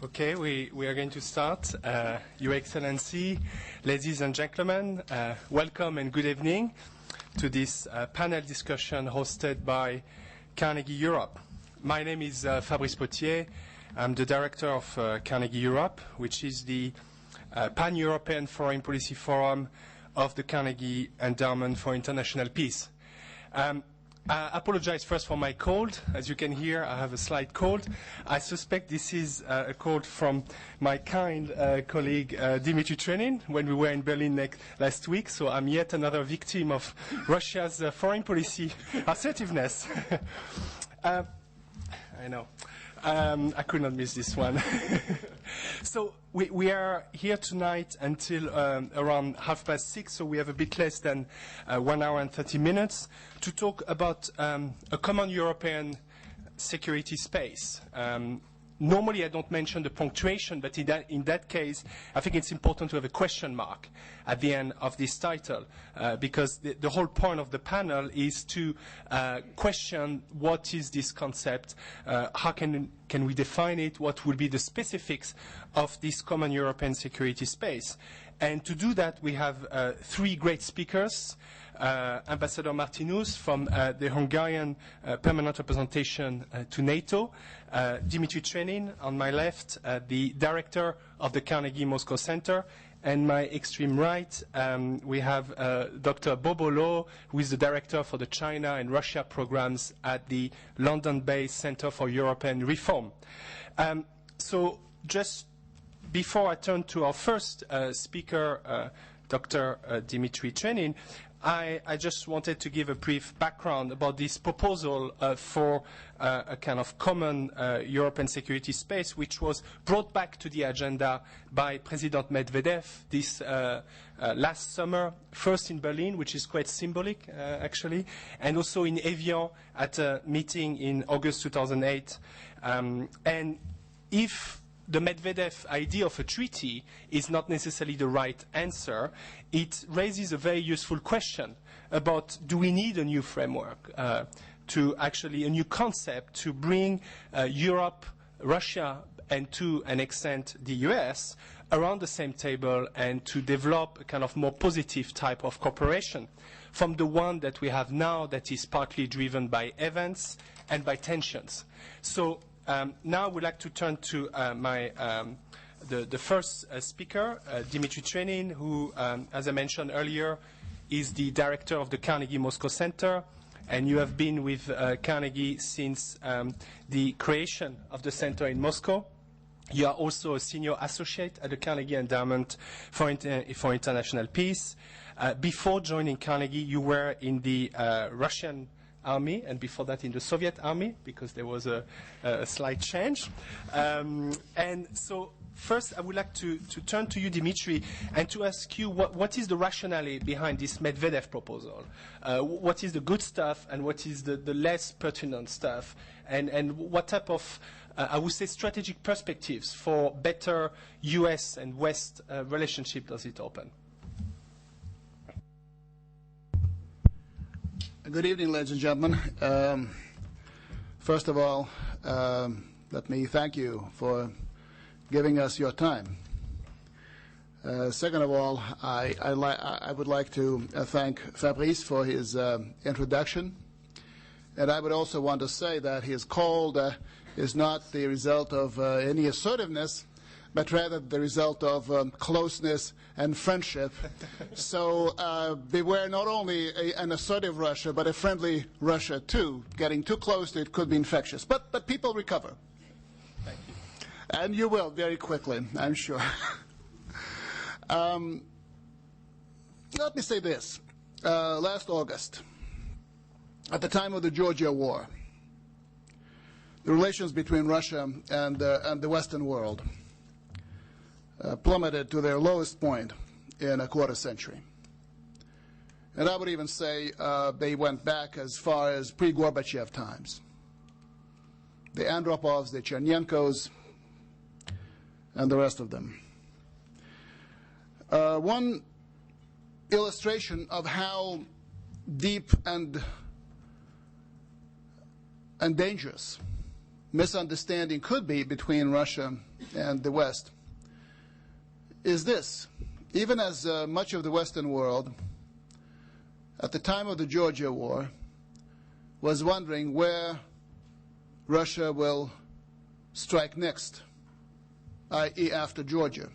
Okay, we are going to start. Your Excellency, ladies and gentlemen, welcome and good evening to this panel discussion hosted by Carnegie Europe. My name is Fabrice Potier. I'm the director of Carnegie Europe, which is the Pan-European Foreign Policy Forum of the Carnegie Endowment for International Peace. I apologize first for my cold. As you can hear, I have a slight cold. I suspect this is a cold from my kind colleague Dimitri Trenin when we were in Berlin last week. So I'm yet another victim of Russia's foreign policy assertiveness. I know. I could not miss this one. So we are here tonight until around 6:30, so we have a bit less than 1 hour and 30 minutes to talk about a common European security space. Normally, I don't mention the punctuation, but in that case, I think it's important to have a question mark at the end of this title, because the whole point of the panel is to question what is this concept, how can we define it, what will be the specifics of this common European security space. And to do that, we have three great speakers. Ambassador Martinez from the Hungarian Permanent Representation to NATO, Dimitri Trenin on my left, the director of the Carnegie Moscow Center, and my extreme right, we have Dr. Bobolo, who is the director for the China and Russia programs at the London-based Center for European Reform. So just before I turn to our first speaker, Dr. Dimitri Trenin, I just wanted to give a brief background about this proposal for a kind of common European security space, which was brought back to the agenda by President Medvedev this last summer, first in Berlin, which is quite symbolic, actually, and also in Evian at a meeting in August 2008. And if the Medvedev idea of a treaty is not necessarily the right answer, it raises a very useful question about, do we need a new framework, to actually a new concept to bring Europe, Russia, and to an extent the US around the same table and to develop a kind of more positive type of cooperation from the one that we have now that is partly driven by events and by tensions. So now I would like to turn to the first speaker, Dimitri Trenin, who, as I mentioned earlier, is the director of the Carnegie Moscow Center, and you have been with Carnegie since the creation of the center in Moscow. You are also a senior associate at the Carnegie Endowment for International Peace. Before joining Carnegie, you were in the Russian Army, and before that in the Soviet Army, because there was a slight change. And so first I would like to turn to you, Dimitri, and to ask you what is the rationale behind this Medvedev proposal? What is the good stuff and what is the less pertinent stuff? And what type of, I would say, strategic perspectives for better US and West relationship does it open? Good evening, ladies and gentlemen. First of all, let me thank you for giving us your time. Second of all, I would like to thank Fabrice for his introduction. And I would also want to say that his cold is not the result of any assertiveness, but rather the result of closeness and friendship. So beware not only an assertive Russia, but a friendly Russia too. Getting too close to it could be infectious. But people recover. Thank you. And you will very quickly, I'm sure. Let me say this. Last August, at the time of the Georgia War, the relations between Russia and the Western world plummeted to their lowest point in a quarter century. And I would even say they went back as far as pre-Gorbachev times. The Andropovs, the Chernenkos, and the rest of them. One illustration of how deep and dangerous misunderstanding could be between Russia and the West is this. Even as much of the Western world, at the time of the Georgia War, was wondering where Russia will strike next, i.e. after Georgia.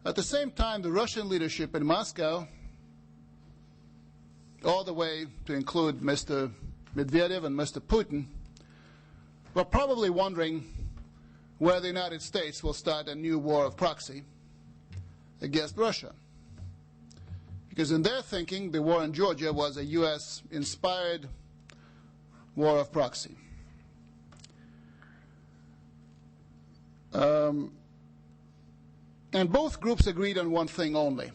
At the same time, the Russian leadership in Moscow, all the way to include Mr. Medvedev and Mr. Putin, were probably wondering where the United States will start a new war of proxy against Russia. Because in their thinking, the war in Georgia was a U.S.-inspired war of proxy. And both groups agreed on one thing only,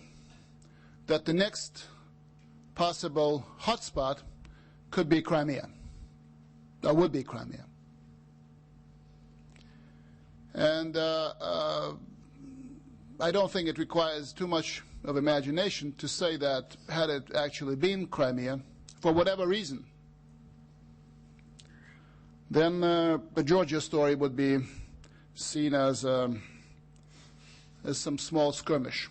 that the next possible hotspot could be Crimea, or would be Crimea. And I don't think it requires too much of imagination to say that had it actually been Crimea, for whatever reason, then the Georgia story would be seen as some small skirmish.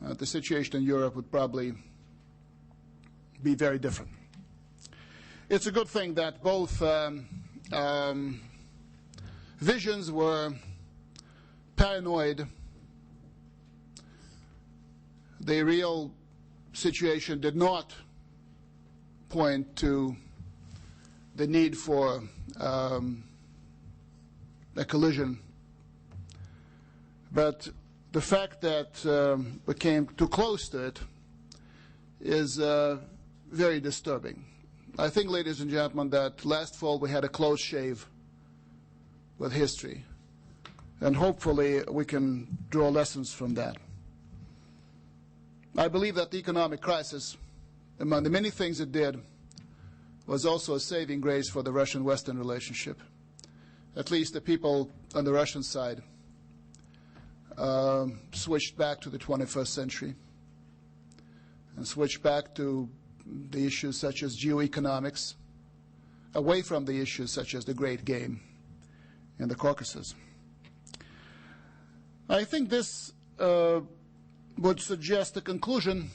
The situation in Europe would probably be very different. It's a good thing that both visions were paranoid. The real situation did not point to the need for a collision. But the fact that we came too close to it is very disturbing. I think, ladies and gentlemen, that last fall we had a close shave with history. And hopefully we can draw lessons from that. I believe that the economic crisis, among the many things it did, was also a saving grace for the Russian-Western relationship. At least the people on the Russian side switched back to the 21st century and switched back to the issues such as geoeconomics, away from the issues such as the great game in the Caucasus. I think this would suggest a conclusion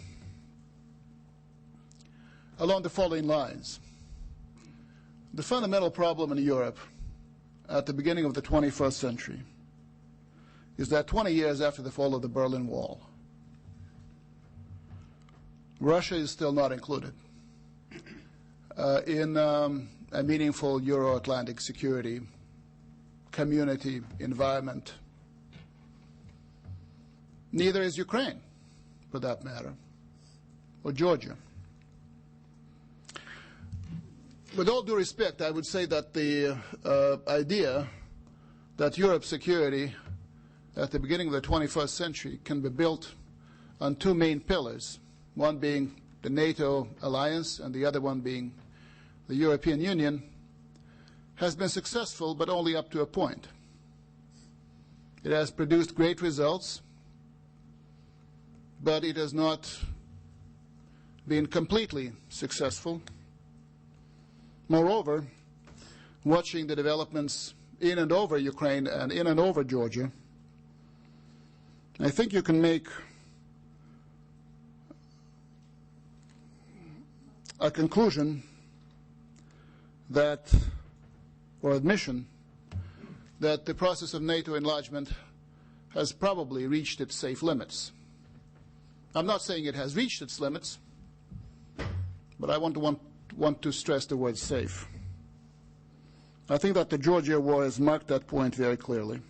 along the following lines. The fundamental problem in Europe at the beginning of the 21st century is that 20 years after the fall of the Berlin Wall, Russia is still not included in a meaningful Euro-Atlantic security community environment. Neither is Ukraine, for that matter, or Georgia. With all due respect, I would say that the idea that Europe's security at the beginning of the 21st century can be built on two main pillars, one being the NATO alliance and the other one being the European Union, has been successful, but only up to a point. It has produced great results, but it has not been completely successful. Moreover, watching the developments in and over Ukraine and in and over Georgia, I think you can make a conclusion that, or admission, that the process of NATO enlargement has probably reached its safe limits. I'm not saying it has reached its limits, but I want to stress the word safe. I think that the Georgia war has marked that point very clearly.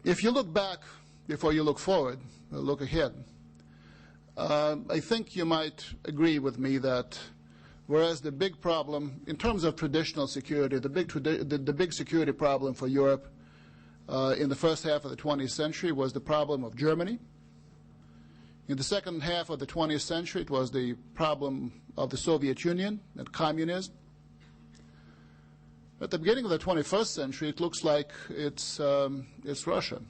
If you look back before you look forward, or look ahead, I think you might agree with me that whereas the big problem, in terms of traditional security, the big security problem for Europe in the first half of the 20th century was the problem of Germany. In the second half of the 20th century, it was the problem of the Soviet Union and communism. At the beginning of the 21st century, it looks like it's Russia.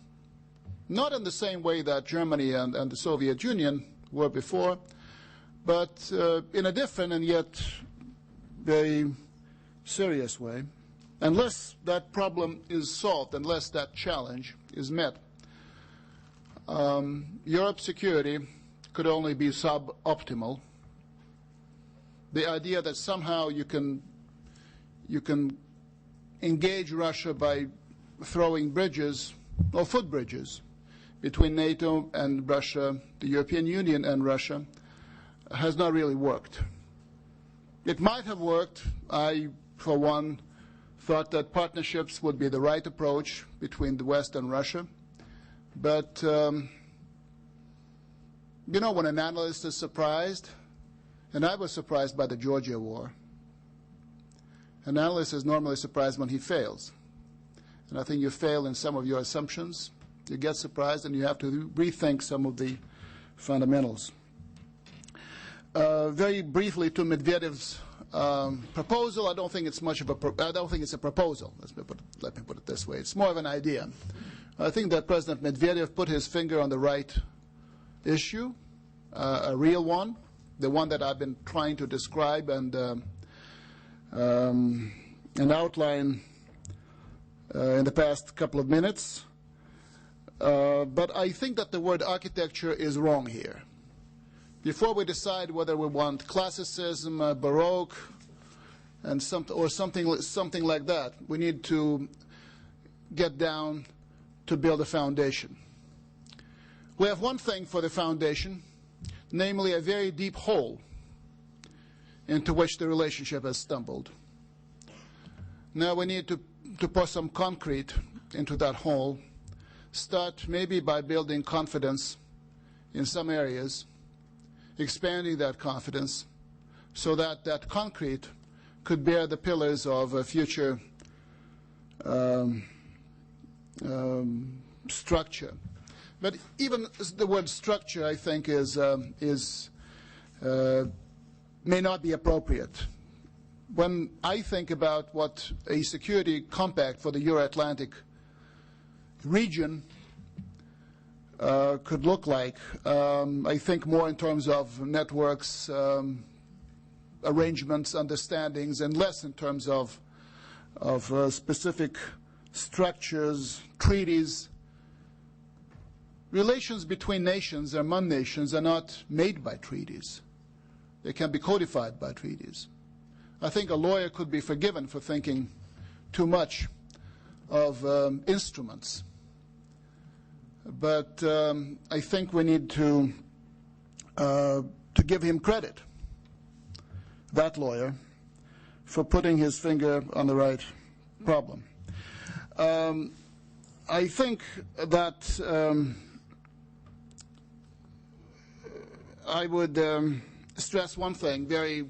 Not in the same way that Germany and the Soviet Union were before, but in a different and yet very serious way. Unless that problem is solved, unless that challenge is met, Europe's security could only be suboptimal. The idea that somehow you can engage Russia by throwing bridges or footbridges between NATO and Russia, the European Union and Russia, has not really worked. It might have worked. I, for one, thought that partnerships would be the right approach between the West and Russia. But, you know, when an analyst is surprised, and I was surprised by the Georgia war, an analyst is normally surprised when he fails. And I think you fail in some of your assumptions. You get surprised, and you have to rethink some of the fundamentals. Very briefly to Medvedev's proposal. I don't think it's much of a. I don't think it's a proposal. Let me put it this way. It's more of an idea. I think that President Medvedev put his finger on the right issue, a real one, the one that I've been trying to describe and outline in the past couple of minutes. But I think that the word architecture is wrong here. Before we decide whether we want classicism, Baroque, and something like that, we need to get down to build a foundation. We have one thing for the foundation, namely a very deep hole into which the relationship has stumbled. Now we need to pour some concrete into that hole, start maybe by building confidence in some areas, expanding that confidence so that that concrete could bear the pillars of a future structure. But even the word structure, I think, may not be appropriate. When I think about what a security compact for the Euro-Atlantic region could look like, I think more in terms of networks, arrangements, understandings, and less in terms of specific structures, treaties. Relations between nations, among nations, are not made by treaties. They can be codified by treaties. I think a lawyer could be forgiven for thinking too much of instruments. But I think we need to give him credit, that lawyer, for putting his finger on the right problem. I think that I would stress one thing very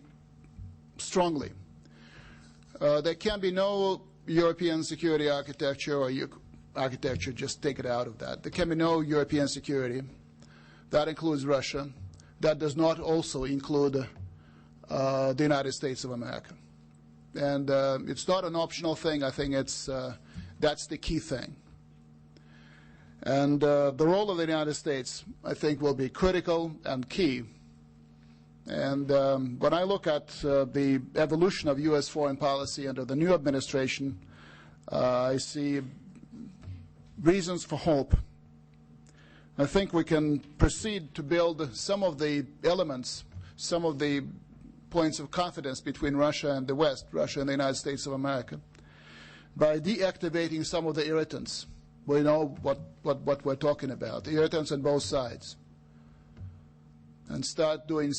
strongly. There can be no European security architecture or architecture, just take it out of that. There can be no European security. That includes Russia. That does not also include the United States of America. And it's not an optional thing. I think that's the key thing. And the role of the United States, I think, will be critical and key. And when I look at the evolution of U.S. foreign policy under the new administration, I see reasons for hope. I think we can proceed to build some of the elements, some of the points of confidence between Russia and the West, Russia and the United States of America, by deactivating some of the irritants. We know what we're talking about, the irritants on both sides, and start doing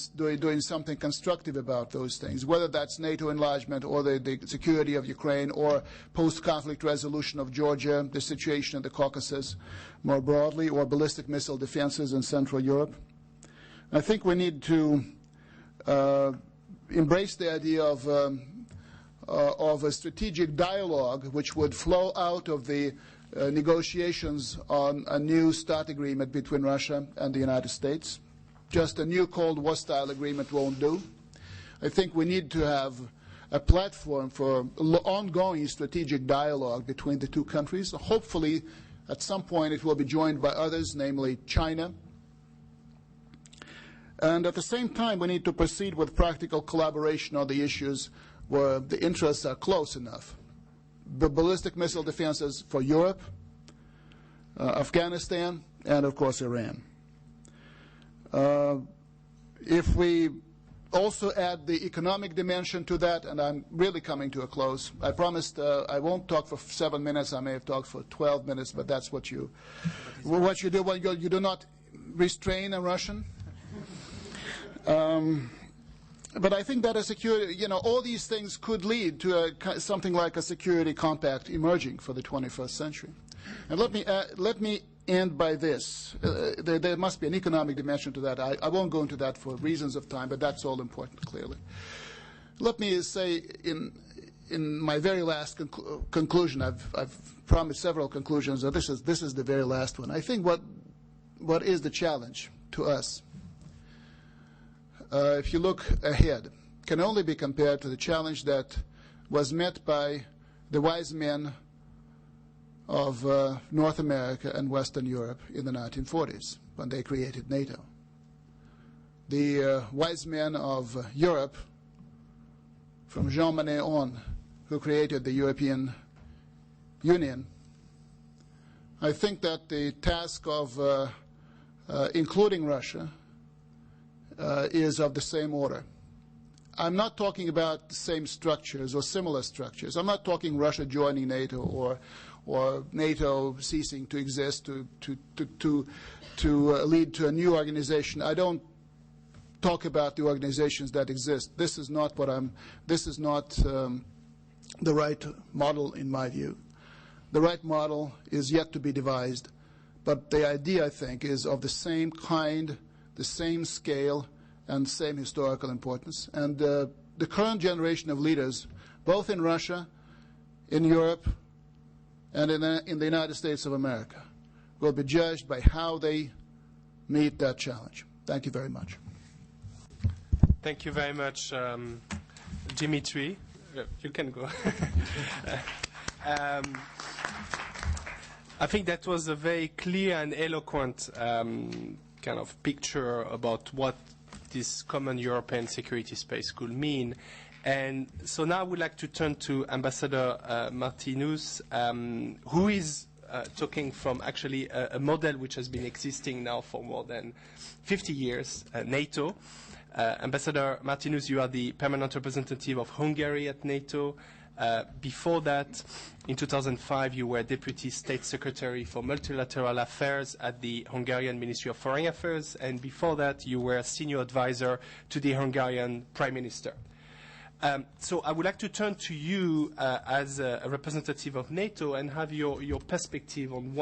something constructive about those things, whether that's NATO enlargement or the security of Ukraine or post-conflict resolution of Georgia, the situation in the Caucasus more broadly, or ballistic missile defenses in Central Europe. I think we need to embrace the idea of a strategic dialogue which would flow out of the negotiations on a new START agreement between Russia and the United States. Just a new Cold War style agreement won't do. I think we need to have a platform for ongoing strategic dialogue between the two countries. Hopefully, at some point, it will be joined by others, namely China. And at the same time, we need to proceed with practical collaboration on the issues where the interests are close enough. The ballistic missile defenses for Europe, Afghanistan, and of course Iran. If we also add the economic dimension to that, and I'm really coming to a close. I promised I won't talk for 7 minutes. I may have talked for 12 minutes, but that's what you do when you do not restrain a Russian. But I think that a security, all these things could lead to something like a security compact emerging for the 21st century. And let me end by this. There must be an economic dimension to that. I won't go into that for reasons of time, but that's all important, clearly. Let me say in my very last conclusion, I've promised several conclusions, and this is the very last one. I think what is the challenge to us, if you look ahead, can only be compared to the challenge that was met by the wise men of North America and Western Europe in the 1940s when they created NATO. The wise men of Europe, from Jean Monnet on, who created the European Union, I think that the task of including Russia is of the same order. I'm not talking about the same structures or similar structures. I'm not talking Russia joining NATO or NATO ceasing to exist to lead to a new organization. I don't talk about the organizations that exist. This is not the right model in my view. The right model is yet to be devised, but the idea, I think, is of the same kind, the same scale, and same historical importance. And the current generation of leaders, both in Russia, in Europe, and in the United States of America, will be judged by how they meet that challenge. Thank you very much. Thank you very much, Dimitri. You can go. I think that was a very clear and eloquent kind of picture about what this common European security space could mean. And so now I would like to turn to Ambassador Martinez, who is talking from actually a model which has been existing now for more than 50 years, NATO. Ambassador Martinez, you are the permanent representative of Hungary at NATO. Before that, in 2005, you were Deputy State Secretary for Multilateral Affairs at the Hungarian Ministry of Foreign Affairs, and before that, you were Senior Advisor to the Hungarian Prime Minister. So I would like to turn to you as a representative of NATO and have your perspective on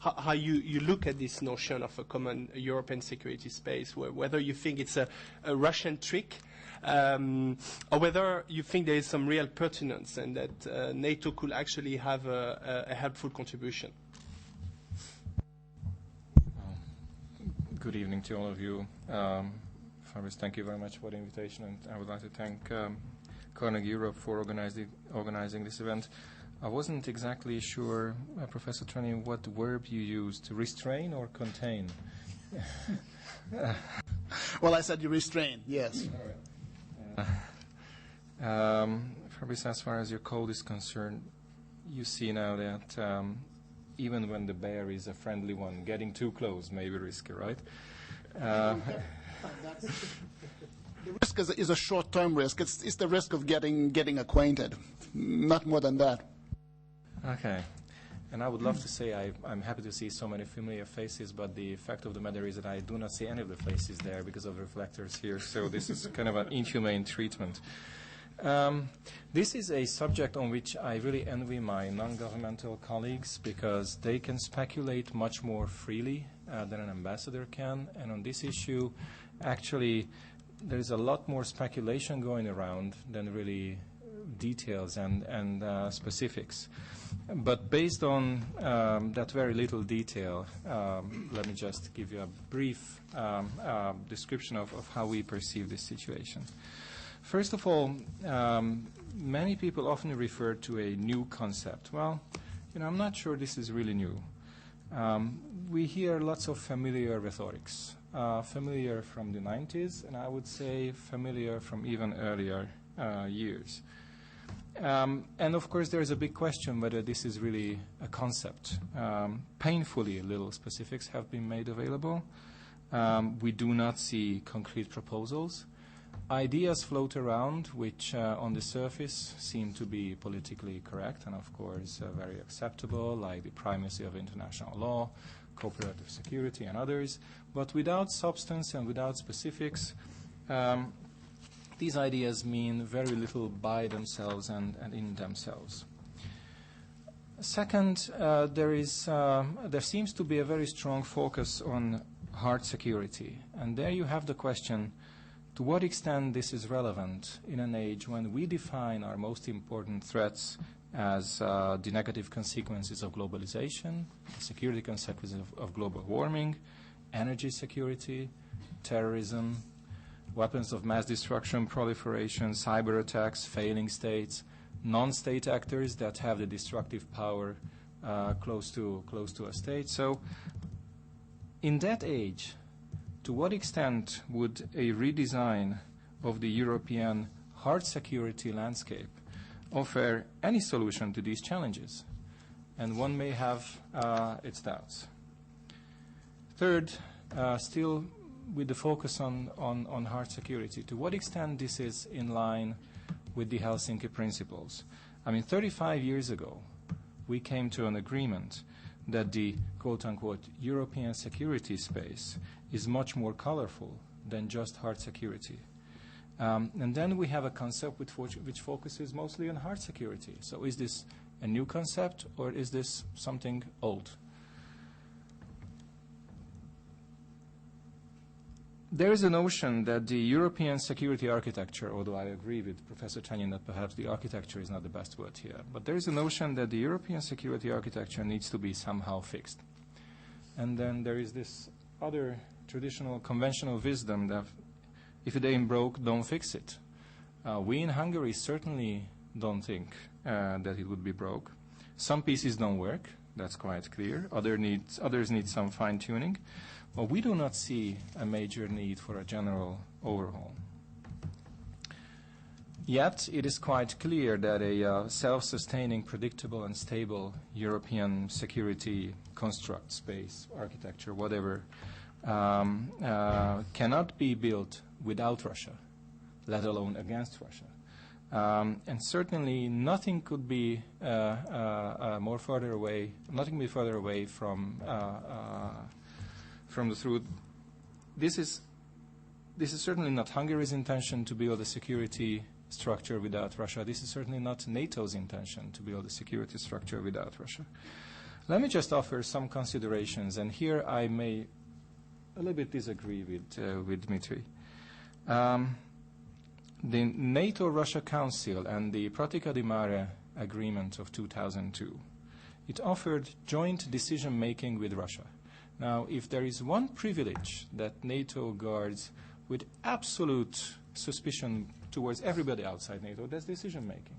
how you look at this notion of a common European security space, whether you think it's a Russian trick or whether you think there is some real pertinence and that NATO could actually have a helpful contribution. Good evening to all of you. Fabrice, thank you very much for the invitation, and I would like to thank Carnegie Europe for organizing this event. I wasn't exactly sure, Professor Treni, what verb you used, restrain or contain? Well, I said you restrain, yes. All right. Fabrice, as far as your code is concerned, you see now that even when the bear is a friendly one, getting too close may be risky, right? The risk is a short-term risk. It's the risk of getting acquainted, not more than that. Okay. And I would love to say I'm happy to see so many familiar faces, but the fact of the matter is that I do not see any of the faces there because of the reflectors here. So this is kind of an inhumane treatment. This is a subject on which I really envy my non-governmental colleagues because they can speculate much more freely than an ambassador can. And on this issue, actually, there's a lot more speculation going around than really details and specifics. But based on that very little detail, let me just give you a brief description of how we perceive this situation. First of all, many people often refer to a new concept. Well, I'm not sure this is really new. We hear lots of familiar rhetorics. Familiar from the 90s, and I would say familiar from even earlier years. And of course, there is a big question whether this is really a concept. Painfully little specifics have been made available. We do not see concrete proposals. Ideas float around which on the surface seem to be politically correct and of course very acceptable, like the primacy of international law, cooperative security and others, but without substance and without specifics, these ideas mean very little by themselves and in themselves. Second, there seems to be a very strong focus on hard security, and there you have the question, to what extent this is relevant in an age when we define our most important threats as the negative consequences of globalization, the security consequences of global warming, energy security, terrorism, weapons of mass destruction, proliferation, cyber attacks, failing states, non-state actors that have the destructive power close to a state. So in that age, to what extent would a redesign of the European hard security landscape offer any solution to these challenges? And one may have its doubts. Third, still with the focus on hard security, to what extent this is in line with the Helsinki principles. I mean, 35 years ago, we came to an agreement that the quote-unquote European security space is much more colorful than just hard security. And then we have a concept which focuses mostly on hard security. So is this a new concept or is this something old? There is a notion that the European security architecture, although I agree with Professor Chanyin that perhaps the architecture is not the best word here, but there is a notion that the European security architecture needs to be somehow fixed. And then there is this other traditional conventional wisdom that if it ain't broke, don't fix it. We in Hungary certainly don't think that it would be broke. Some pieces don't work, that's quite clear. Others need some fine-tuning. But we do not see a major need for a general overhaul. Yet it is quite clear that a self-sustaining, predictable and stable European security construct, space, architecture, whatever, cannot be built without Russia, let alone against Russia. And certainly nothing could be further away from the truth. This is certainly not Hungary's intention to build a security structure without Russia. This is certainly not NATO's intention to build a security structure without Russia. Let me just offer some considerations, and here I may a little bit disagree with Dmitry. The NATO-Russia Council and the Pratica di Mare agreement of 2002, it offered joint decision-making with Russia. Now, if there is one privilege that NATO guards with absolute suspicion towards everybody outside NATO, that's decision-making.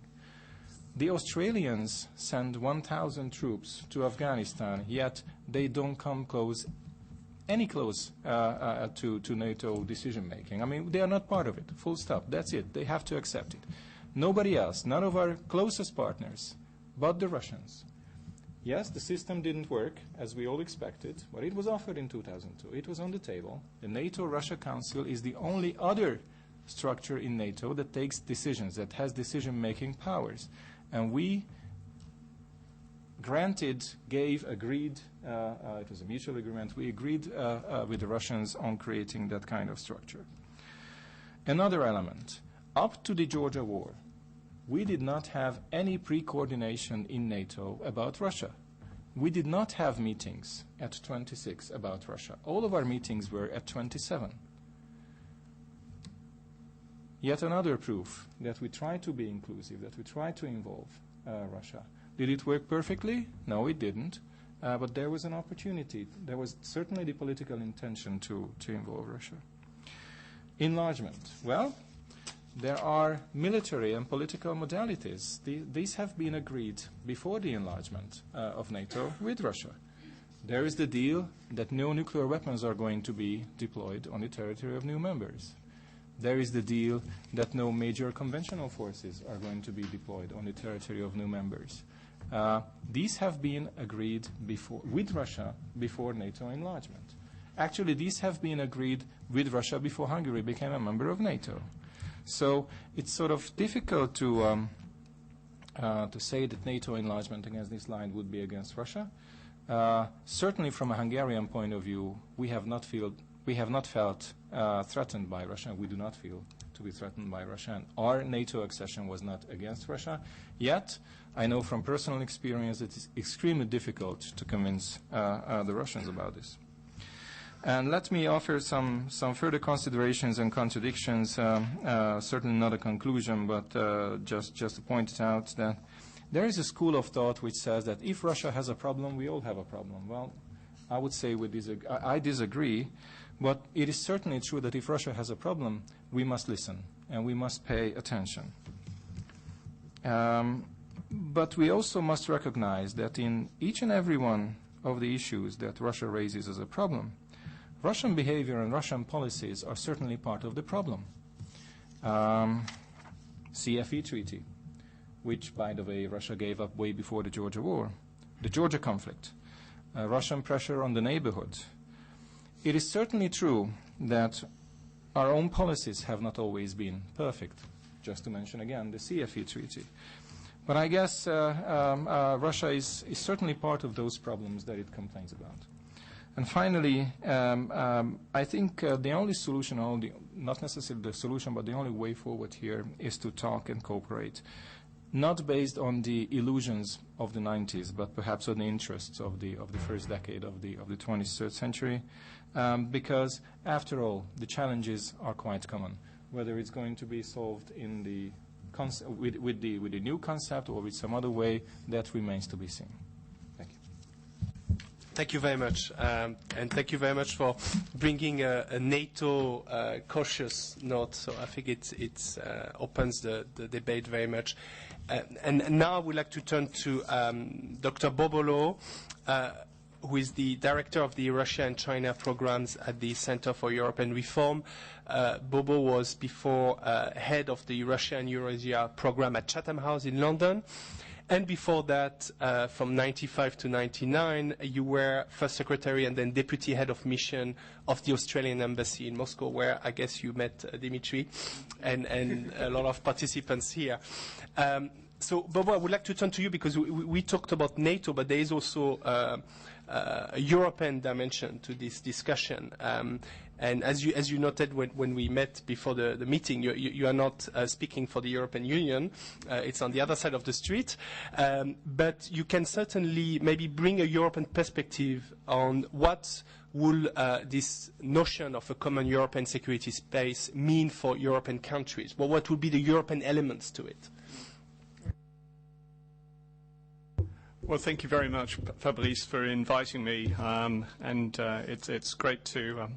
The Australians send 1,000 troops to Afghanistan, yet they don't come close to NATO decision-making. I mean, they are not part of it, full stop. That's it. They have to accept it. Nobody else, none of our closest partners, but the Russians. Yes, the system didn't work, as we all expected, but it was offered in 2002. It was on the table. The NATO-Russia Council is the only other structure in NATO that takes decisions, that has decision-making powers. And we agreed, it was a mutual agreement, we agreed with the Russians on creating that kind of structure. Another element, up to the Georgia war, we did not have any pre-coordination in NATO about Russia. We did not have meetings at 26 about Russia. All of our meetings were at 27. Yet another proof that we try to be inclusive, that we try to involve Russia. Did it work perfectly? No, it didn't. But there was an opportunity. There was certainly the political intention to involve Russia. Enlargement. Well, there are military and political modalities. These have been agreed before the enlargement of NATO with Russia. There is the deal that no nuclear weapons are going to be deployed on the territory of new members. there is the deal that no major conventional forces are going to be deployed on the territory of new members. These have been agreed with Russia before NATO enlargement. Actually, these have been agreed with Russia before Hungary became a member of NATO. So it's sort of difficult to say that NATO enlargement against this line would be against Russia. Certainly, from a Hungarian point of view, we have not felt threatened by Russia. We do not feel to be threatened by Russia, and our NATO accession was not against Russia. Yet, I know from personal experience that it's extremely difficult to convince the Russians about this. And let me offer some further considerations and contradictions, certainly not a conclusion, but just to point it out that there is a school of thought which says that if Russia has a problem, we all have a problem. Well, I would say I disagree, but it is certainly true that if Russia has a problem, we must listen and we must pay attention. But we also must recognize that in each and every one of the issues that Russia raises as a problem, Russian behavior and Russian policies are certainly part of the problem. CFE treaty, which, by the way, Russia gave up way before the Georgia War, the Georgia conflict, Russian pressure on the neighborhood. It is certainly true that our own policies have not always been perfect, just to mention again the CFE treaty. But I guess Russia is certainly part of those problems that it complains about. And finally, I think the only solution, not necessarily the solution, but the only way forward here is to talk and cooperate, not based on the illusions of the 90s, but perhaps on the interests of the first decade of the 21st century, because after all, the challenges are quite common. Whether it's going to be solved in the with the new concept or with some other way, that remains to be seen. Thank you. Thank you very much, and thank you very much for bringing a NATO cautious note. So I think it opens the debate very much. And now I would like to turn to Dr. Bobolo, who is the director of the Russia and China programs at the Center for European Reform. Bobo was before head of the Russia and Eurasia program at Chatham House in London. And before that, from 95 to 99, you were first secretary and then deputy head of mission of the Australian embassy in Moscow, where I guess you met Dimitri and a lot of participants here. So, Bobo, I would like to turn to you because we talked about NATO, but there is also a European dimension to this discussion. And as you noted when we met before the meeting, you are not speaking for the European Union. It's on the other side of the street. But you can certainly maybe bring a European perspective on what will this notion of a common European security space mean for European countries? Well, what would be the European elements to it? Well, thank you very much, Fabrice, for inviting me, and it's great to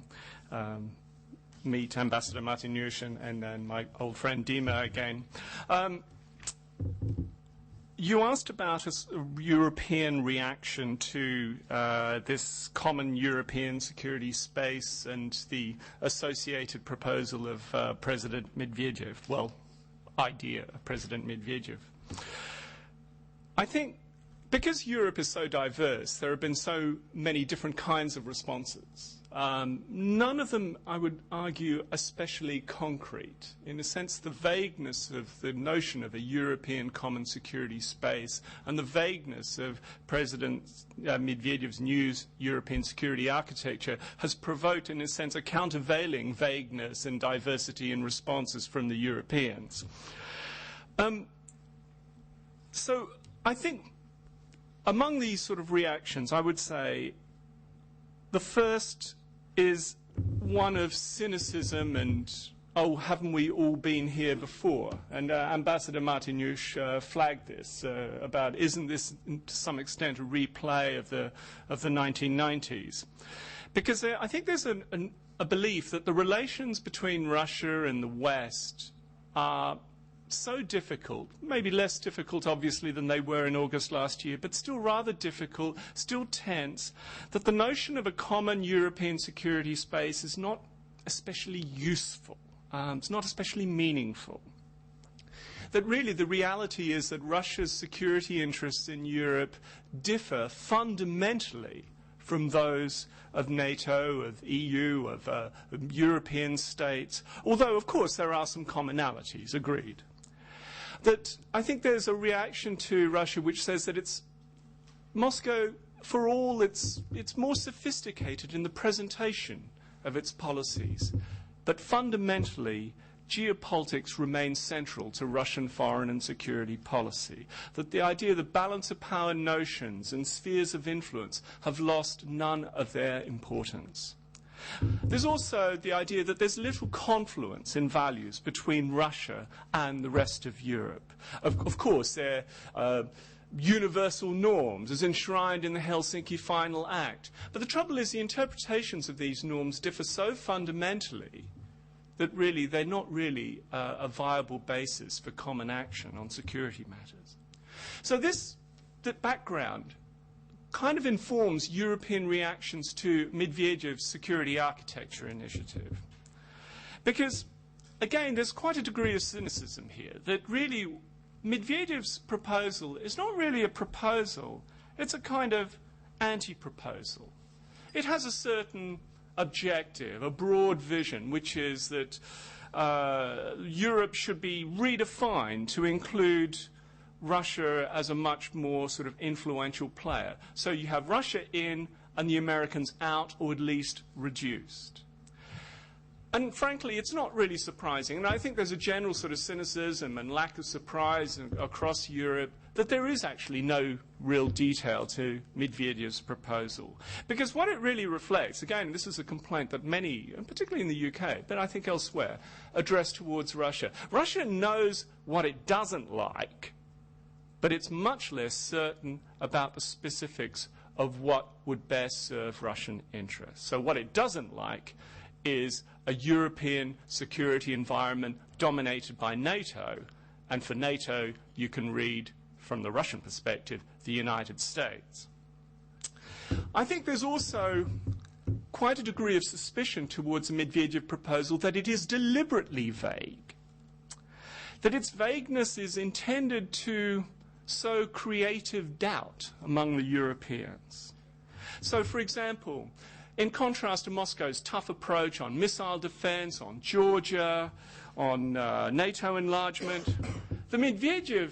meet Ambassador Martinez and my old friend Dima again. You asked about a European reaction to this common European security space and the associated proposal of President Medvedev, idea of President Medvedev. I think because Europe is so diverse, there have been so many different kinds of responses. None of them, I would argue, especially concrete. In a sense, the vagueness of the notion of a European common security space and the vagueness of President Medvedev's new European security architecture has provoked, in a sense, a countervailing vagueness and diversity in responses from the Europeans. So I think among these sort of reactions, I would say the first is one of cynicism and, oh, haven't we all been here before? And Ambassador Martinez flagged this about, isn't this to some extent a replay of the 1990s? Because I think there's a belief that the relations between Russia and the West are so difficult, maybe less difficult obviously than they were in August last year, but still rather difficult, still tense, that the notion of a common European security space is not especially useful. it's not especially meaningful. That really the reality is that Russia's security interests in Europe differ fundamentally from those of NATO, of EU, of European states, although, of course, there are some commonalities, agreed. That I think there's a reaction to Russia which says that it's Moscow, for all it's more sophisticated in the presentation of its policies, but fundamentally geopolitics remains central to Russian foreign and security policy, that the idea that balance of power notions and spheres of influence have lost none of their importance. There's also the idea that there's little confluence in values between Russia and the rest of Europe. Of course, there are universal norms as enshrined in the Helsinki Final Act. But the trouble is the interpretations of these norms differ so fundamentally that really they're not really a viable basis for common action on security matters. So the background kind of informs European reactions to Medvedev's security architecture initiative. Because, again, there's quite a degree of cynicism here, that really Medvedev's proposal is not really a proposal, it's a kind of anti-proposal. It has a certain objective, a broad vision, which is that Europe should be redefined to include Russia as a much more sort of influential player. So you have Russia in and the Americans out, or at least reduced. And frankly, it's not really surprising. And I think there's a general sort of cynicism and lack of surprise across Europe that there is actually no real detail to Medvedev's proposal. Because what it really reflects, again, this is a complaint that many, and particularly in the UK, but I think elsewhere, address towards Russia. Russia knows what it doesn't like, but it's much less certain about the specifics of what would best serve Russian interests. So what it doesn't like is a European security environment dominated by NATO, and for NATO you can read, from the Russian perspective, the United States. I think there's also quite a degree of suspicion towards the Medvedev proposal that it is deliberately vague, that its vagueness is intended to sow creative doubt among the Europeans. So, for example, in contrast to Moscow's tough approach on missile defense, on Georgia, on NATO enlargement, the Medvedev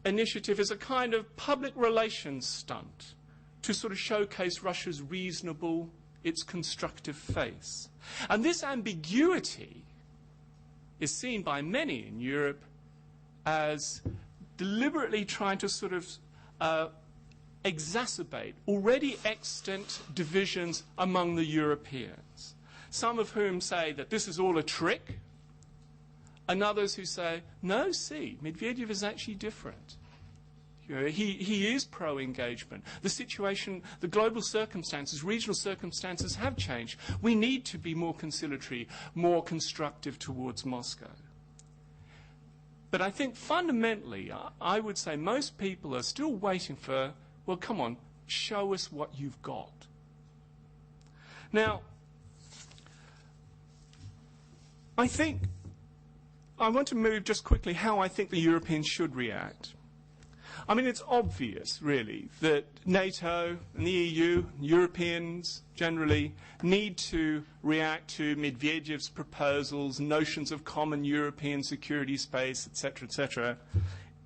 initiative is a kind of public relations stunt to sort of showcase Russia's reasonable, its constructive face. And this ambiguity is seen by many in Europe as deliberately trying to sort of exacerbate already extant divisions among the Europeans, some of whom say that this is all a trick, and others who say, no, see, Medvedev is actually different. You know, he is pro-engagement. The situation, the global circumstances, regional circumstances have changed. We need to be more conciliatory, more constructive towards Moscow. But I think fundamentally, I would say most people are still waiting for, well, come on, show us what you've got. Now, I think I want to move just quickly how I think the Europeans should react. I mean, it's obvious, really, that NATO and the EU, Europeans generally, need to react to Medvedev's proposals, notions of common European security space, etc.,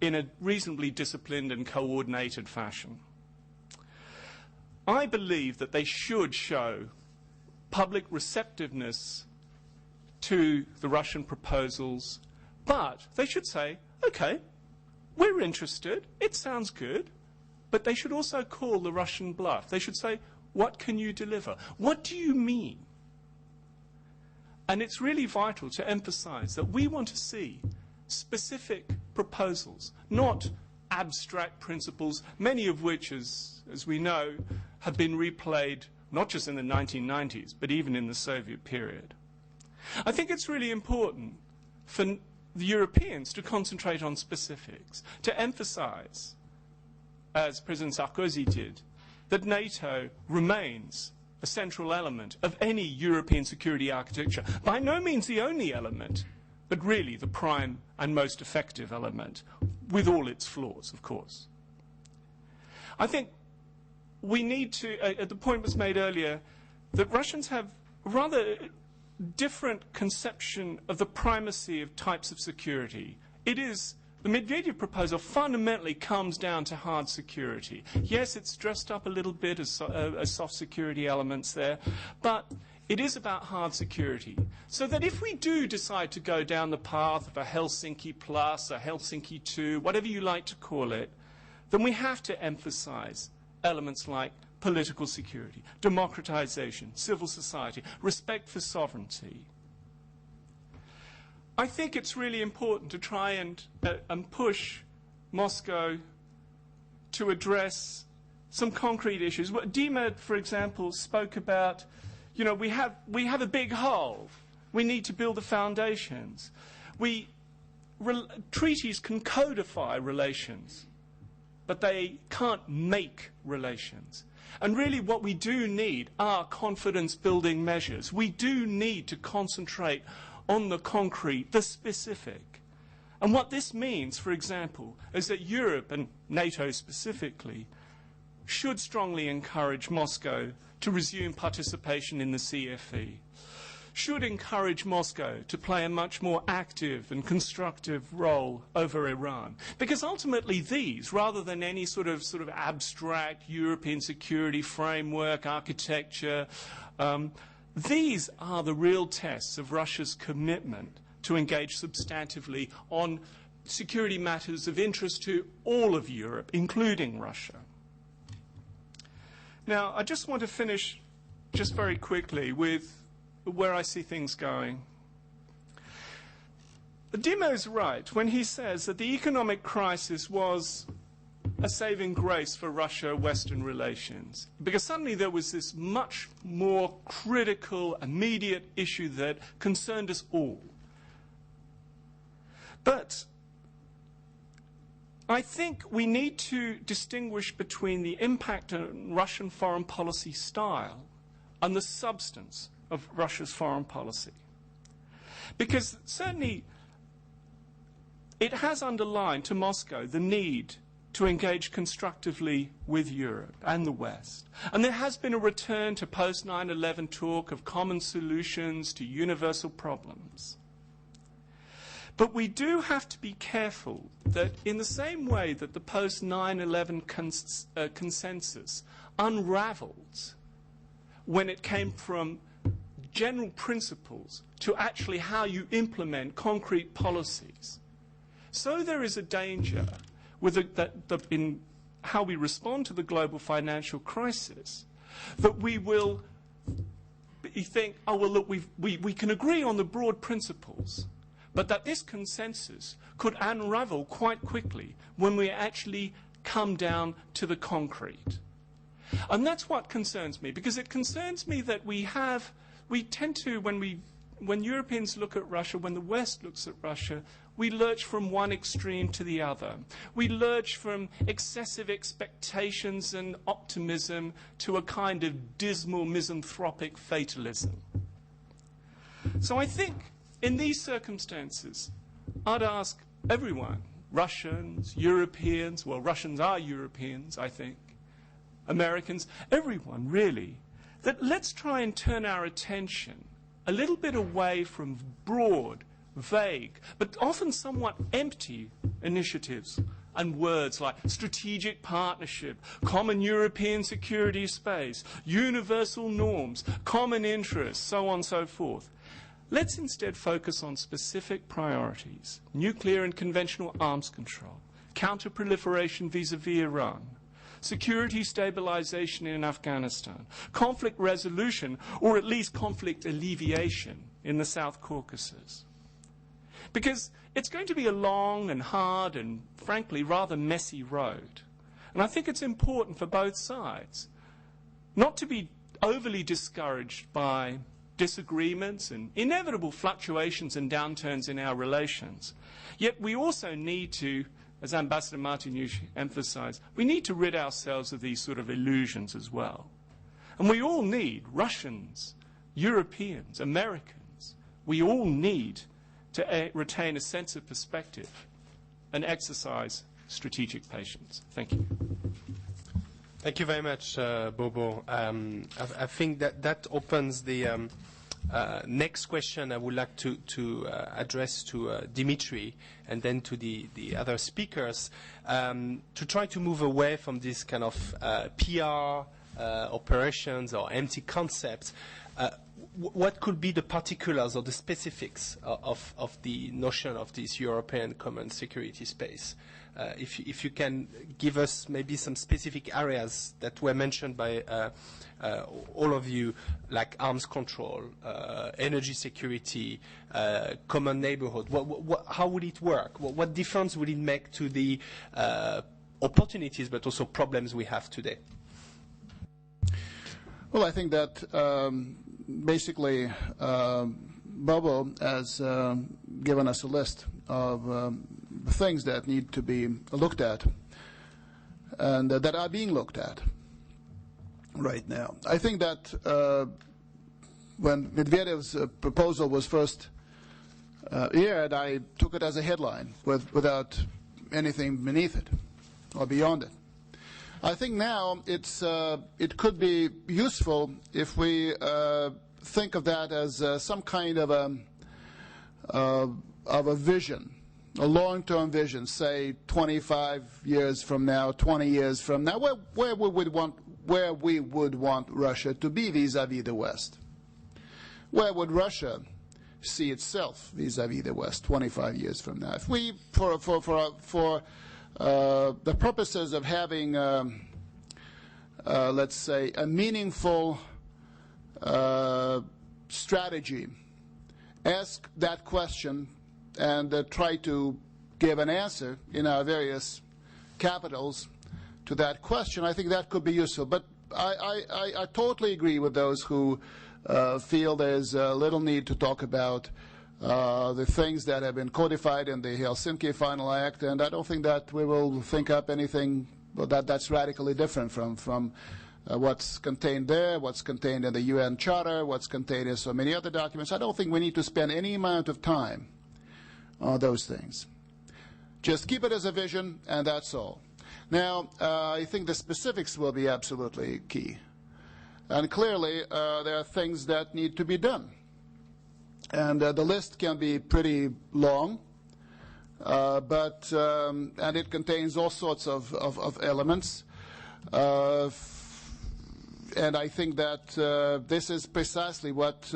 in a reasonably disciplined and coordinated fashion. I believe that they should show public receptiveness to the Russian proposals, but they should say, okay, we're interested, it sounds good, but they should also call the Russian bluff. They should say, what can you deliver? What do you mean? And it's really vital to emphasize that we want to see specific proposals, not abstract principles, many of which, as we know, have been replayed not just in the 1990s, but even in the Soviet period. I think it's really important for the Europeans to concentrate on specifics, to emphasize, as President Sarkozy did, that NATO remains a central element of any European security architecture. By no means the only element, but really the prime and most effective element, with all its flaws, of course. I think we need to, the point was made earlier, that Russians have a rather different conception of the primacy of types of security. It is, the Medvedev proposal fundamentally comes down to hard security. Yes, it's dressed up a little bit as soft security elements there, but it is about hard security. So that if we do decide to go down the path of a Helsinki Plus, a Helsinki 2, whatever you like to call it, then we have to emphasize elements like political security, democratization, civil society, respect for sovereignty. I think it's really important to try and push Moscow to address some concrete issues. Dima, for example, spoke about, you know, we have a big hole. We need to build the foundations. Treaties can codify relations, but they can't make relations. And really what we do need are confidence-building measures. We do need to concentrate on the concrete, the specific. And what this means, for example, is that Europe, and NATO specifically, should strongly encourage Moscow to resume participation in the CFE, should encourage Moscow to play a much more active and constructive role over Iran. Because ultimately these, rather than any sort of abstract European security framework, architecture, these are the real tests of Russia's commitment to engage substantively on security matters of interest to all of Europe, including Russia. Now, I just want to finish just very quickly with where I see things going. Dima is right when he says that the economic crisis was a saving grace for Russia-Western relations, because suddenly there was this much more critical, immediate issue that concerned us all. But I think we need to distinguish between the impact on Russian foreign policy style and the substance of Russia's foreign policy. Because certainly it has underlined to Moscow the need to engage constructively with Europe and the West. And there has been a return to post-9/11 talk of common solutions to universal problems. But we do have to be careful that in the same way that the post-9/11 consensus unraveled when it came from general principles to actually how you implement concrete policies, so there is a danger with in how we respond to the global financial crisis that we will think, oh, well, look, we can agree on the broad principles, but that this consensus could unravel quite quickly when we actually come down to the concrete. And that's what concerns me, because it concerns me that we tend to, when Europeans look at Russia, when the West looks at Russia, we lurch from one extreme to the other. We lurch from excessive expectations and optimism to a kind of dismal misanthropic fatalism. So I think in these circumstances, I'd ask everyone, Russians, Europeans, well, Russians are Europeans, I think, Americans, everyone really, that let's try and turn our attention a little bit away from broad, vague, but often somewhat empty initiatives and words like strategic partnership, common European security space, universal norms, common interests, so on and so forth. Let's instead focus on specific priorities: nuclear and conventional arms control, counter-proliferation vis-à-vis Iran, security stabilization in Afghanistan, conflict resolution, or at least conflict alleviation in the South Caucasus. Because it's going to be a long and hard and, frankly, rather messy road. And I think it's important for both sides not to be overly discouraged by disagreements and inevitable fluctuations and downturns in our relations. Yet we also need to, as Ambassador Martinez emphasized, we need to rid ourselves of these sort of illusions as well. And we all need, Russians, Europeans, Americans, we all need to retain a sense of perspective and exercise strategic patience. Thank you. Thank you very much, Bobo. I think that opens the next question I would like to address to Dimitri and then to the other speakers, to try to move away from this kind of PR operations or empty concepts. What could be the particulars or the specifics of the notion of this European common security space? If you can give us maybe some specific areas that were mentioned by all of you, like arms control, energy security, common neighborhood. How would it work? What difference would it make to the opportunities but also problems we have today? Well, I think that basically Bobo has given us a list of things that need to be looked at and that are being looked at right now. I think that when Medvedev's proposal was first aired, I took it as a headline without anything beneath it or beyond it. I think now it could be useful if we think of that as some kind of a vision, a long-term vision, say 25 years from now, 20 years from now, where we would want Russia to be vis-à-vis the West. Where would Russia see itself vis-à-vis the West 25 years from now? If we, for the purposes of having, let's say, a meaningful strategy, ask that question and try to give an answer in our various capitals to that question, I think that could be useful. But I totally agree with those who feel there's little need to talk about the things that have been codified in the Helsinki Final Act, and I don't think that we will think up anything that's radically different from what's contained there, what's contained in the UN Charter, what's contained in so many other documents. I don't think we need to spend any amount of time on those things. Just keep it as a vision, and that's all. Now, I think the specifics will be absolutely key. And clearly, there are things that need to be done. And the list can be pretty long, and it contains all sorts of elements. And I think that this is precisely what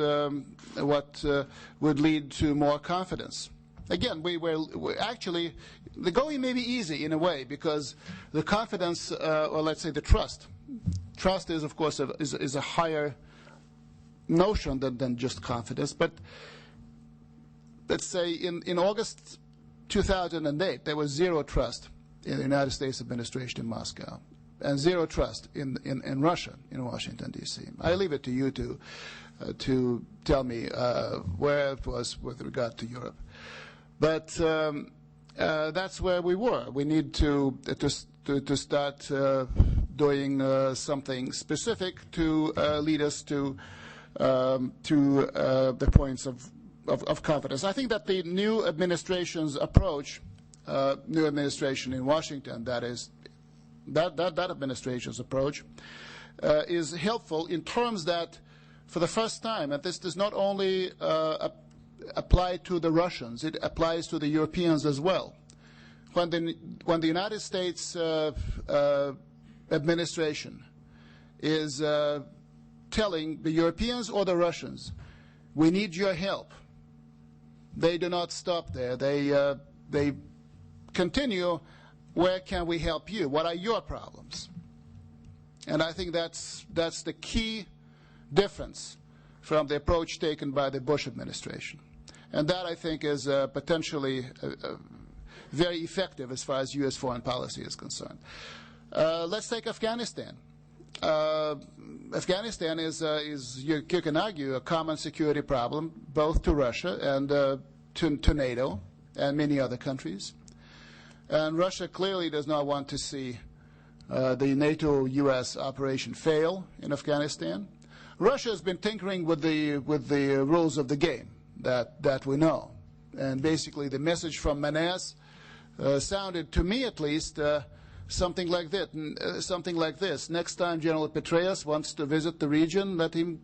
would lead to more confidence. Again, we're actually, the going may be easy in a way because the confidence, or let's say the trust. Trust is, of course, is a higher notion than just confidence. But let's say in August 2008, there was zero trust in the United States administration in Moscow, and zero trust in Russia, in Washington, D.C. I leave it to you to tell me where it was with regard to Europe. But that's where we were. We need to start doing something specific to lead us to the points of confidence. I think that the new administration's approach, new administration in Washington, that is, that administration's approach is helpful in terms that, for the first time, and this does not only apply to the Russians, it applies to the Europeans as well. When the United States administration is telling the Europeans or the Russians, we need your help, they do not stop there. They continue, where can we help you? What are your problems? And I think that's the key difference from the approach taken by the Bush administration. And that, I think, is potentially very effective as far as U.S. foreign policy is concerned. Let's take Afghanistan. Afghanistan is you can argue, a common security problem, both to Russia and to NATO and many other countries. And Russia clearly does not want to see the NATO-U.S. operation fail in Afghanistan. Russia has been tinkering with the rules of the game that we know. And basically the message from Martinez sounded, to me at least, something like this. Next time General Petraeus wants to visit the region, let him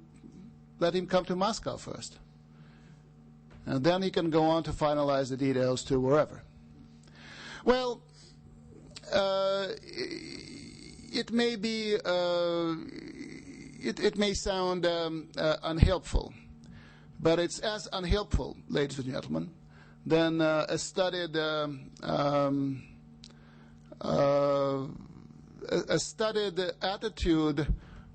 come to Moscow first. And then he can go on to finalize the details to wherever. Well, it may be, it may sound unhelpful, but it's as unhelpful, ladies and gentlemen, than a studied attitude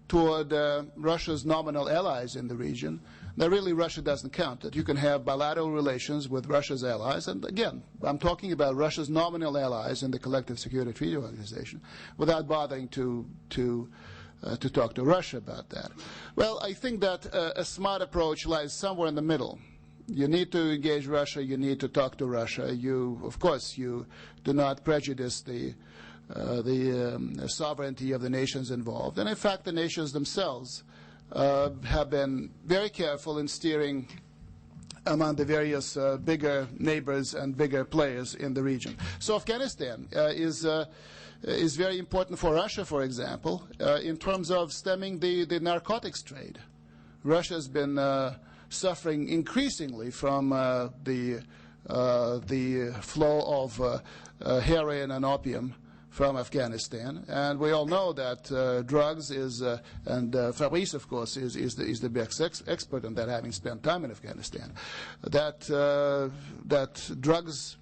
toward Russia's nominal allies in the region. Now, really, Russia doesn't count. That you can have bilateral relations with Russia's allies, and again, I'm talking about Russia's nominal allies in the Collective Security Treaty Organization, without bothering to talk to Russia about that. Well, I think that a smart approach lies somewhere in the middle. You need to engage Russia. You need to talk to Russia. Of course, you do not prejudice the sovereignty of the nations involved. And in fact, the nations themselves have been very careful in steering among the various bigger neighbors and bigger players in the region. So Afghanistan is very important for Russia, for example, in terms of stemming the narcotics trade. Russia has been suffering increasingly from the flow of heroin and opium from Afghanistan, and we all know that drugs is, and Fabrice, of course, is the best expert on that, having spent time in Afghanistan. That drugs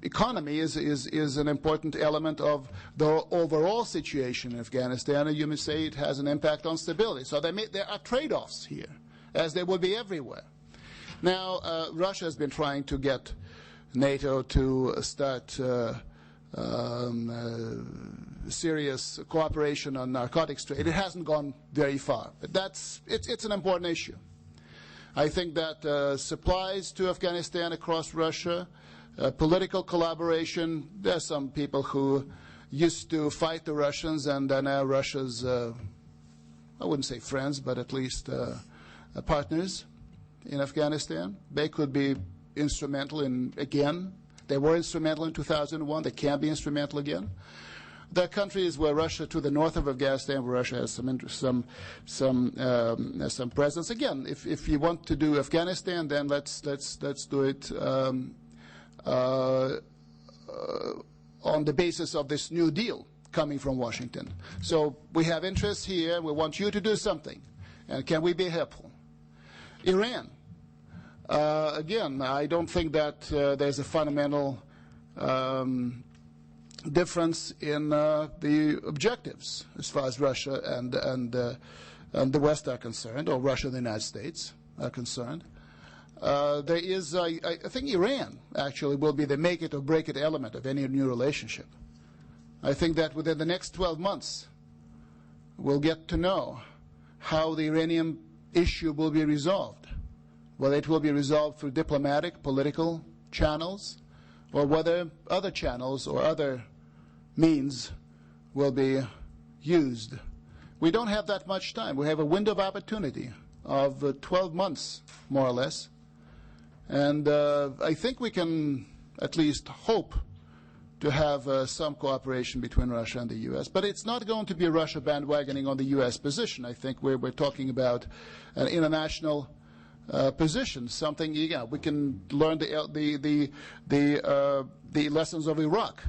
economy is an important element of the overall situation in Afghanistan, and you may say it has an impact on stability. So there are trade-offs here, as there will be everywhere. Now, Russia has been trying to get NATO to start serious cooperation on narcotics trade. It hasn't gone very far, but it's an important issue. I think that supplies to Afghanistan across Russia, political collaboration, there are some people who used to fight the Russians and are now Russia's, I wouldn't say friends, but at least partners in Afghanistan. They could be instrumental in, again, they were instrumental in 2001. They can be instrumental again. There are countries where Russia, to the north of Afghanistan, where Russia has some presence. Again, if you want to do Afghanistan, then let's do it on the basis of this new deal coming from Washington. So we have interests here. We want you to do something, and can we be helpful? Iran. Again, I don't think that there's a fundamental difference in the objectives as far as Russia and the West are concerned, or Russia and the United States are concerned. There is, I think Iran actually will be the make it or break it element of any new relationship. I think that within the next 12 months, we'll get to know how the Iranian issue will be resolved. Whether it will be resolved through diplomatic, political channels, or whether other channels or other means will be used. We don't have that much time. We have a window of opportunity of 12 months, more or less. And I think we can at least hope to have some cooperation between Russia and the U.S. But it's not going to be a Russia bandwagoning on the U.S. position. I think we're talking about an international position, something, yeah, we can learn the lessons of Iraq,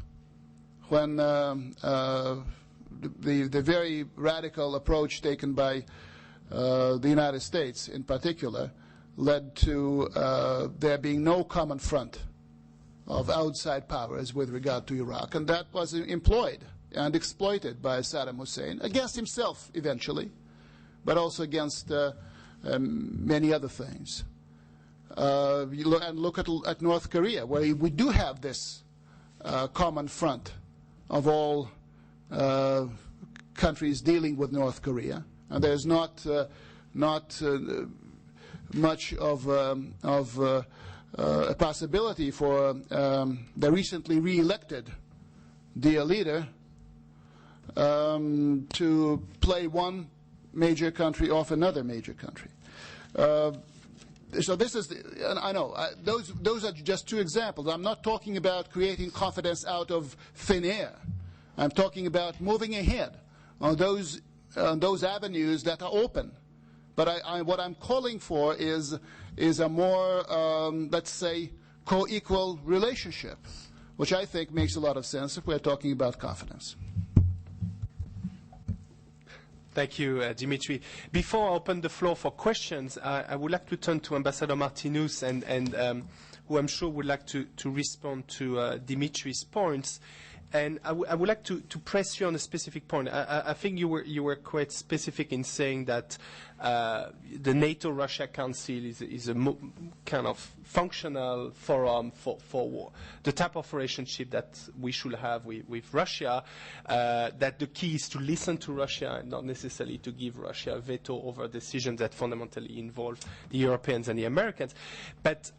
when the very radical approach taken by the United States in particular led to there being no common front of outside powers with regard to Iraq, and that was employed and exploited by Saddam Hussein against himself eventually, but also against many other things. Look at North Korea, where we do have this common front of all countries dealing with North Korea, and there's not much of a possibility for the recently re-elected dear leader to play one major country off another major country. So this is, and I know, those are just two examples. I'm not talking about creating confidence out of thin air. I'm talking about moving ahead on those avenues that are open. But what I'm calling for is a more, let's say, co-equal relationship, which I think makes a lot of sense if we're talking about confidence. Thank you, Dimitri. Before I open the floor for questions, I would like to turn to Ambassador Martinez, and who I'm sure would like to respond to Dimitri's points. And I would like to press you on a specific point. I think you were quite specific in saying that the NATO-Russia Council is a kind of functional forum for the type of relationship that we should have with Russia, that the key is to listen to Russia and not necessarily to give Russia a veto over decisions that fundamentally involve the Europeans and the Americans. But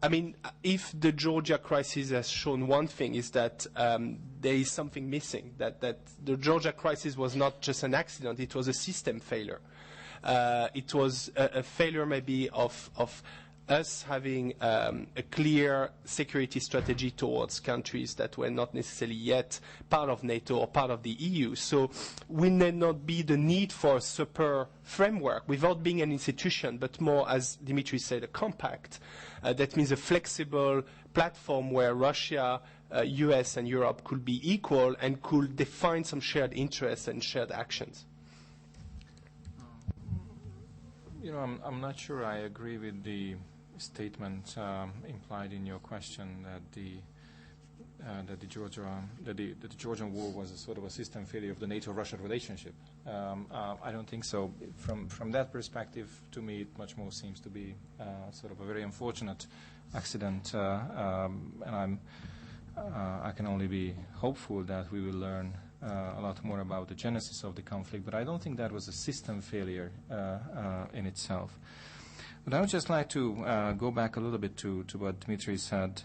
I mean, if the Georgia crisis has shown one thing, is that there is something missing, that the Georgia crisis was not just an accident, it was a system failure. It was a failure maybe of us having a clear security strategy towards countries that were not necessarily yet part of NATO or part of the EU. So will there not be the need for a super framework without being an institution, but more, as Dimitri said, a compact? That means a flexible platform where Russia, US, and Europe could be equal and could define some shared interests and shared actions. You know, I'm not sure I agree with the statement implied in your question that the Georgian war was a sort of a system failure of the NATO-Russia relationship. I don't think so. From that perspective, to me, it much more seems to be sort of a very unfortunate accident, and I can only be hopeful that we will learn a lot more about the genesis of the conflict. But I don't think that was a system failure in itself. But I would just like to go back a little bit to what Dmitry said.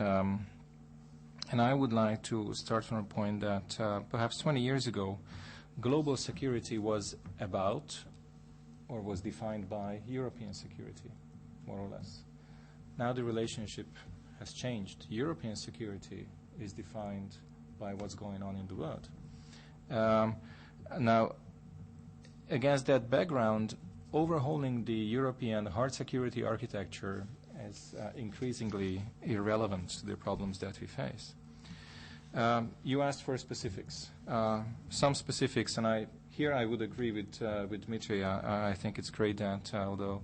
And I would like to start from a point that perhaps 20 years ago, global security was about, or was defined by, European security, more or less. Now the relationship has changed. European security is defined by what's going on in the world. Now, against that background, overhauling the European hard security architecture is increasingly irrelevant to the problems that we face. You asked for specifics. Some specifics, and I would agree with Dmitry. I think it's great that although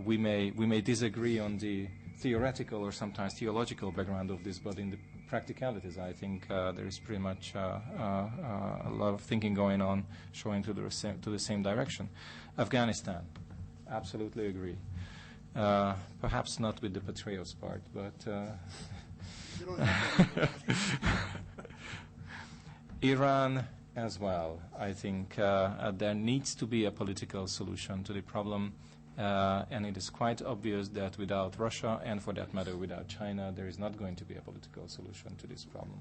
we may disagree on the theoretical or sometimes theological background of this, but in the practicalities, I think there is pretty much a lot of thinking going on, showing to the same direction. Afghanistan, absolutely agree. Perhaps not with the Patriots part, but Iran as well. I think there needs to be a political solution to the problem, and it is quite obvious that without Russia, and for that matter without China, there is not going to be a political solution to this problem.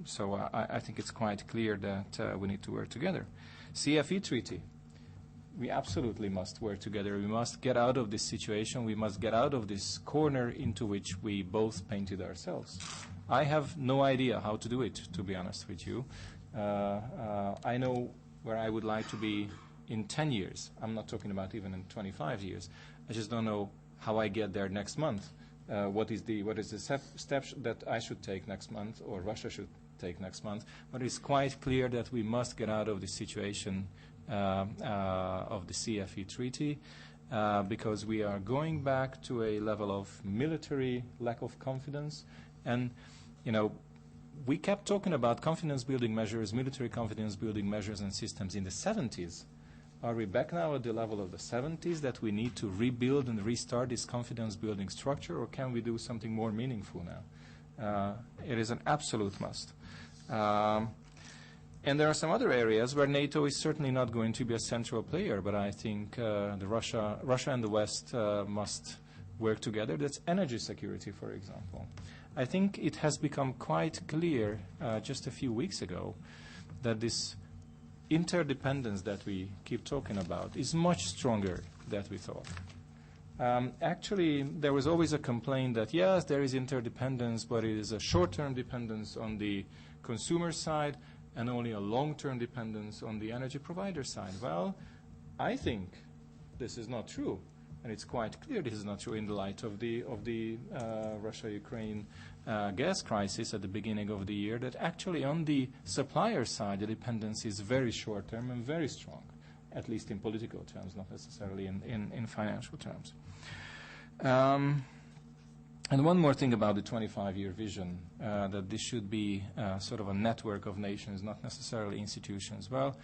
So I think it's quite clear that we need to work together. CFE treaty. We absolutely must work together. We must get out of this situation. We must get out of this corner into which we both painted ourselves. I have no idea how to do it, to be honest with you. I know where I would like to be in 10 years. I'm not talking about even in 25 years. I just don't know how I get there next month. What is the step that I should take next month, or Russia should take next month? But it's quite clear that we must get out of this situation of the CFE treaty, because we are going back to a level of military lack of confidence. And, you know, we kept talking about confidence-building measures, military confidence-building measures and systems in the 70s. Are we back now at the level of the 70s that we need to rebuild and restart this confidence-building structure, or can we do something more meaningful now? It is an absolute must. And there are some other areas where NATO is certainly not going to be a central player, but I think Russia and the West must work together. That's energy security, for example. I think it has become quite clear just a few weeks ago that this interdependence that we keep talking about is much stronger than we thought. Actually, there was always a complaint that, yes, there is interdependence, but it is a short-term dependence on the consumer side and only a long-term dependence on the energy provider side. Well, I think this is not true, and it's quite clear this is not true in the light of the Russia-Ukraine gas crisis at the beginning of the year, that actually on the supplier side, the dependence is very short-term and very strong, at least in political terms, not necessarily in financial terms. And one more thing about the 25-year vision, that this should be sort of a network of nations, not necessarily institutions. Well,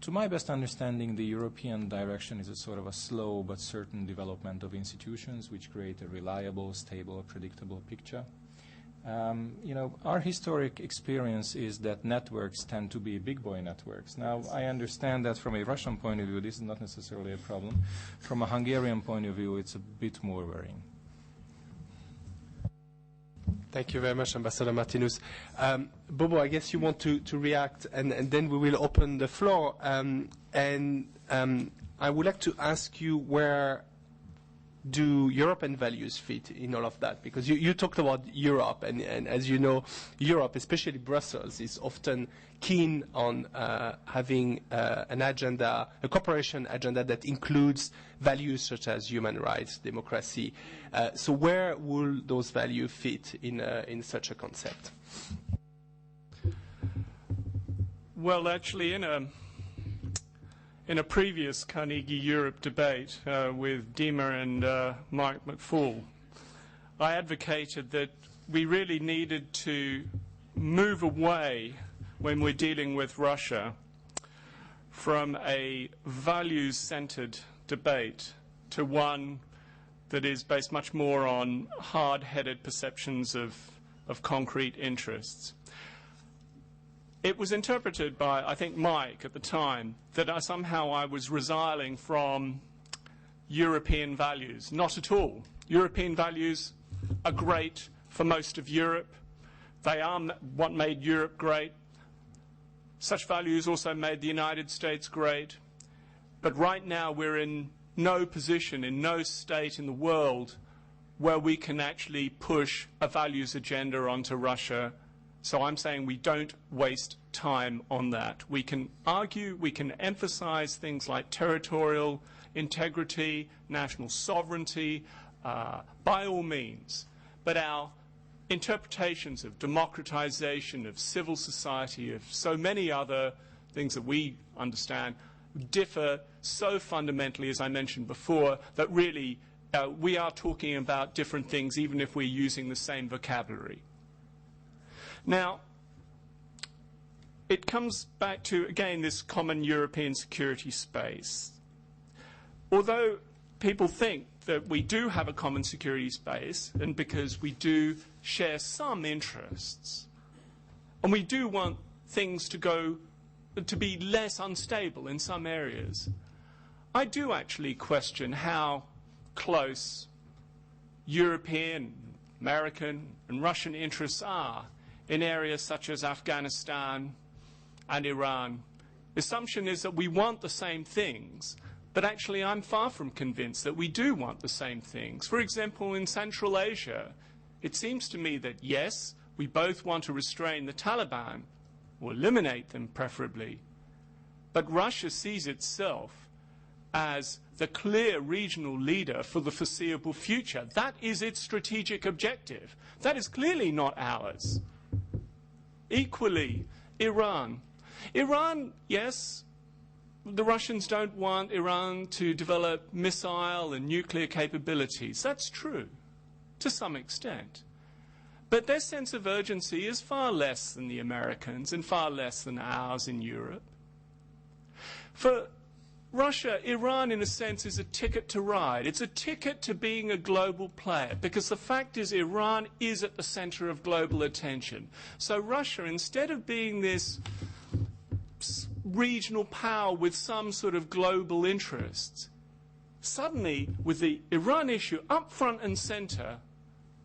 to my best understanding, the European direction is a sort of a slow but certain development of institutions which create a reliable, stable, predictable picture. Our historic experience is that networks tend to be big boy networks. Now, I understand that from a Russian point of view, this is not necessarily a problem. From a Hungarian point of view, it's a bit more worrying. Thank you very much, Ambassador Martinez. Bobo, I guess you want to react, and then we will open the floor. I would like to ask you, where do European values fit in all of that? Because you talked about Europe, and as you know, Europe, especially Brussels, is often keen on having an agenda, a cooperation agenda that includes values such as human rights, democracy. So where will those values fit in such a concept? Well, actually, in a previous Carnegie Europe debate with Dima and Mike McFaul, I advocated that we really needed to move away, when we're dealing with Russia, from a values-centered debate to one that is based much more on hard-headed perceptions of concrete interests. It was interpreted by, I think, Mike at the time, that somehow I was resiling from European values. Not at all. European values are great for most of Europe. They are what made Europe great. Such values also made the United States great. But right now we're in no position, in no state in the world where we can actually push a values agenda onto Russia. So I'm saying we don't waste time on that. We can argue, we can emphasize things like territorial integrity, national sovereignty, by all means. But our interpretations of democratization, of civil society, of so many other things that we understand differ so fundamentally, as I mentioned before, that really we are talking about different things even if we're using the same vocabulary. Now, it comes back to, again, this common European security space. Although people think that we do have a common security space, and because we do share some interests, and we do want things to be less unstable in some areas, I do actually question how close European, American, and Russian interests are in areas such as Afghanistan and Iran. The assumption is that we want the same things, but actually I'm far from convinced that we do want the same things. For example, in Central Asia, it seems to me that, yes, we both want to restrain the Taliban, or eliminate them preferably, but Russia sees itself as the clear regional leader for the foreseeable future. That is its strategic objective. That is clearly not ours. Equally, Iran. Iran, yes, the Russians don't want Iran to develop missile and nuclear capabilities. That's true, to some extent. But their sense of urgency is far less than the Americans and far less than ours in Europe. For Russia, Iran, in a sense, is a ticket to ride. It's a ticket to being a global player, because the fact is Iran is at the center of global attention. So Russia, instead of being this regional power with some sort of global interests, suddenly, with the Iran issue up front and center,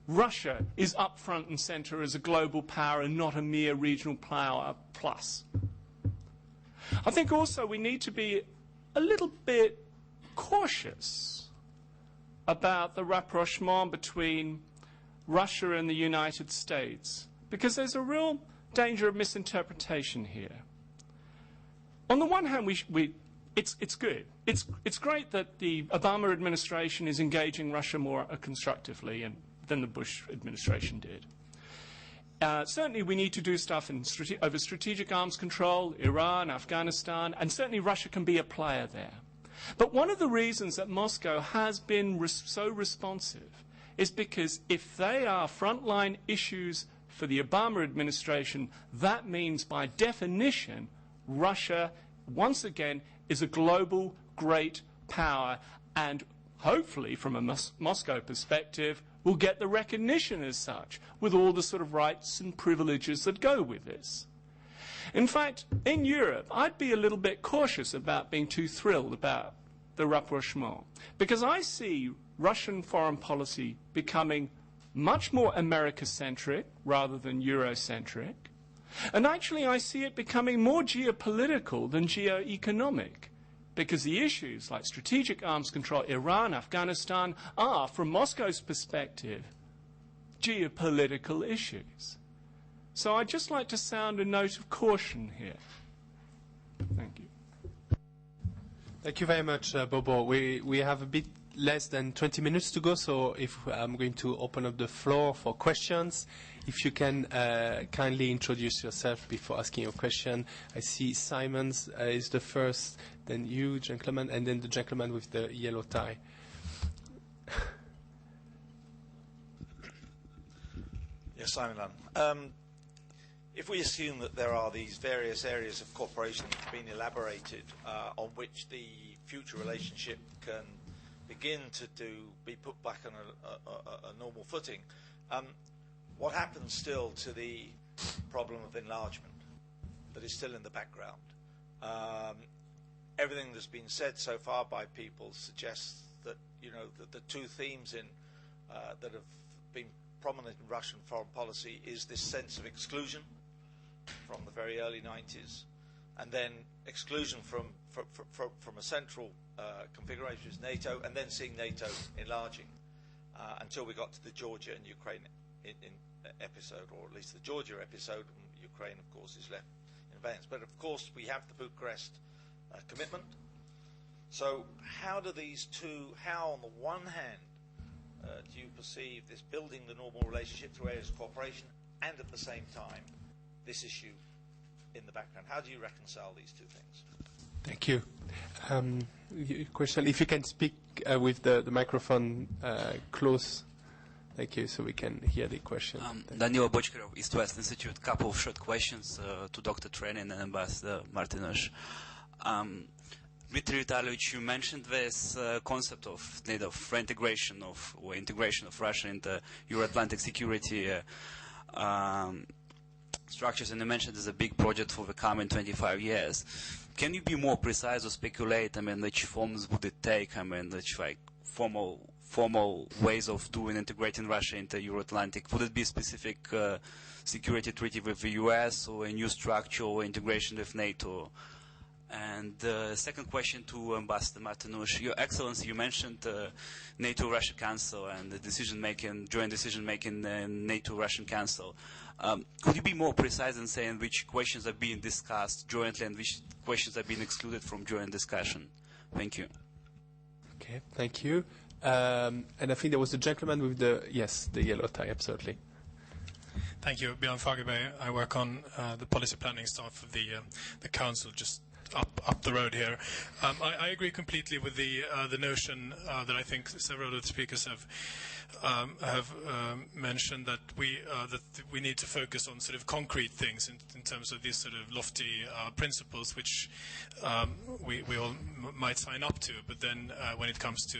Russia is up front and center as a global power and not a mere regional power plus. I think also we need to be a little bit cautious about the rapprochement between Russia and the United States, because there's a real danger of misinterpretation here. On the one hand, it's good. It's great that the Obama administration is engaging Russia more constructively than the Bush administration did. Certainly, we need to do stuff over strategic arms control, Iran, Afghanistan, and certainly Russia can be a player there. But one of the reasons that Moscow has been so responsive is because if they are frontline issues for the Obama administration, that means by definition Russia, once again, is a global great power and hopefully, from a Moscow perspective, will get the recognition as such, with all the sort of rights and privileges that go with this. In fact, in Europe, I'd be a little bit cautious about being too thrilled about the rapprochement, because I see Russian foreign policy becoming much more America-centric rather than Eurocentric, and actually I see it becoming more geopolitical than geoeconomic, because the issues like strategic arms control, Iran, Afghanistan, are, from Moscow's perspective, geopolitical issues. So I'd just like to sound a note of caution here. Thank you. Thank you very much, Bobo. We have a bit less than 20 minutes to go, so if I'm going to open up the floor for questions. If you can kindly introduce yourself before asking your question. I see Simons is the first, then you, gentleman, and then the gentleman with the yellow tie. Yes, Simon Lunn. If we assume that there are these various areas of cooperation that have been elaborated on which the future relationship can begin to be put back on a normal footing, what happens still to the problem of enlargement that is still in the background? Everything that's been said so far by people suggests that, you know, that the two themes that have been prominent in Russian foreign policy is this sense of exclusion from the very early 90s, and then exclusion from a central configuration as NATO, and then seeing NATO enlarging until we got to the Georgia and Ukraine episode, or at least the Georgia episode, and Ukraine, of course, is left in abeyance. But, of course, we have the Bucharest commitment. So how do these two, how on the one hand do you perceive this building the normal relationship through areas of cooperation, and at the same time this issue in the background? How do you reconcile these two things? Thank you. Question, if you can speak with the microphone close. Thank you, so we can hear the question. Daniel Bocek, East West Institute. Couple of short questions to Dr. Trenin and Ambassador Martinez. Dmitry Vitalyevich, you mentioned this concept of need of reintegration of or integration of Russia into Euro-Atlantic security structures, and you mentioned there's a big project for the coming 25 years. Can you be more precise or speculate? I mean, which forms would it take? I mean, which like formal ways of doing integrating Russia into Euro-Atlantic? Would it be a specific security treaty with the US, or a new structure or integration with NATO? And second question to Ambassador Martinez. Your Excellency, you mentioned NATO-Russia Council and the decision-making, joint decision-making in NATO-Russian Council. Could you be more precise in saying which questions are being discussed jointly and which questions are being excluded from joint discussion? Thank you. Okay, thank you. And I think there was a gentleman with the yellow tie, absolutely. Thank you. Björn Fagerberg. I work on the policy planning staff of the Council, just up the road here. I agree completely with the notion that I think several of the speakers have mentioned, that we need to focus on sort of concrete things in terms of these sort of lofty principles which we all might sign up to, but then when it comes to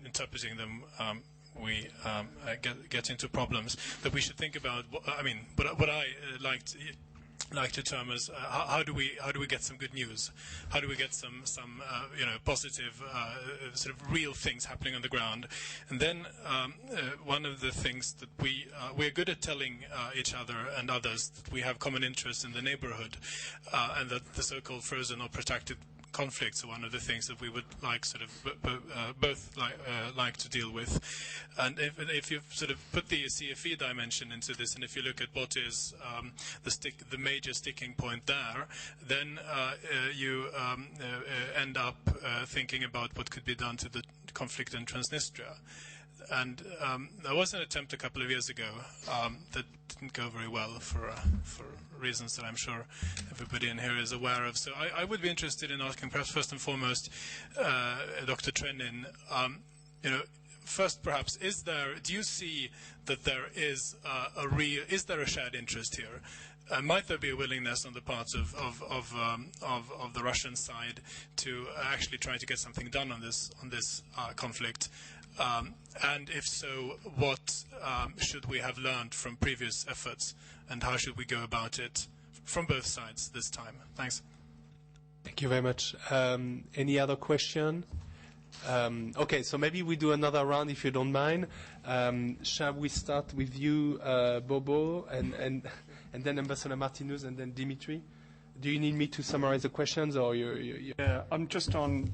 interpreting them, we get into problems that we should think about. I mean, what I liked like to term as how do we get some good news? How do we get some positive sort of real things happening on the ground? And then one of the things that we're good at telling each other and others that we have common interests in the neighborhood, and that the so-called frozen or protracted conflicts are one of the things that we would like both like to deal with. And if you sort of put the CFE dimension into this, and if you look at what is the major sticking point there, then you end up thinking about what could be done to the conflict in Transnistria. And there was an attempt a couple of years ago that didn't go very well for reasons that I'm sure everybody in here is aware of. So I would be interested in asking, perhaps first and foremost, Dr. Trenin, first perhaps, do you see that there is is there a shared interest here? Might there be a willingness on the part of the Russian side to actually try to get something done on this conflict? And if so, what should we have learned from previous efforts, and how should we go about it from both sides this time? Thanks. Thank you very much. Any other question? Okay, so maybe we do another round if you don't mind. Shall we start with you, Bobo, and then Ambassador Martinez, and then Dimitri? Do you need me to summarize the questions, or you? Yeah, I'm just on.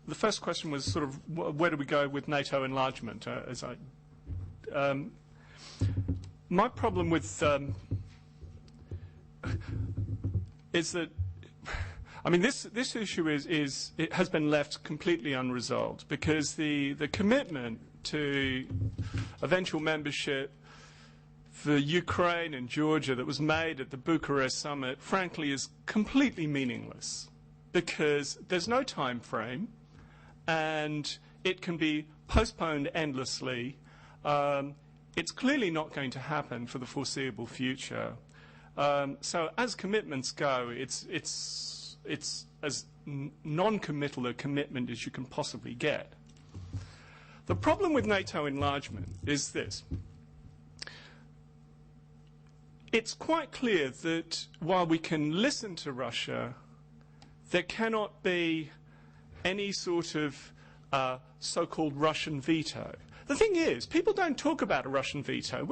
The first question was sort of where do we go with NATO enlargement? My problem with is that, I mean, this issue it has been left completely unresolved, because the commitment to eventual membership for Ukraine and Georgia that was made at the Bucharest summit, frankly, is completely meaningless, because there's no time frame, and it can be postponed endlessly. It's clearly not going to happen for the foreseeable future. So as commitments go, it's as non-committal a commitment as you can possibly get. The problem with NATO enlargement is this. It's quite clear that while we can listen to Russia, there cannot be any sort of so-called Russian veto. The thing is, people don't talk about a Russian veto.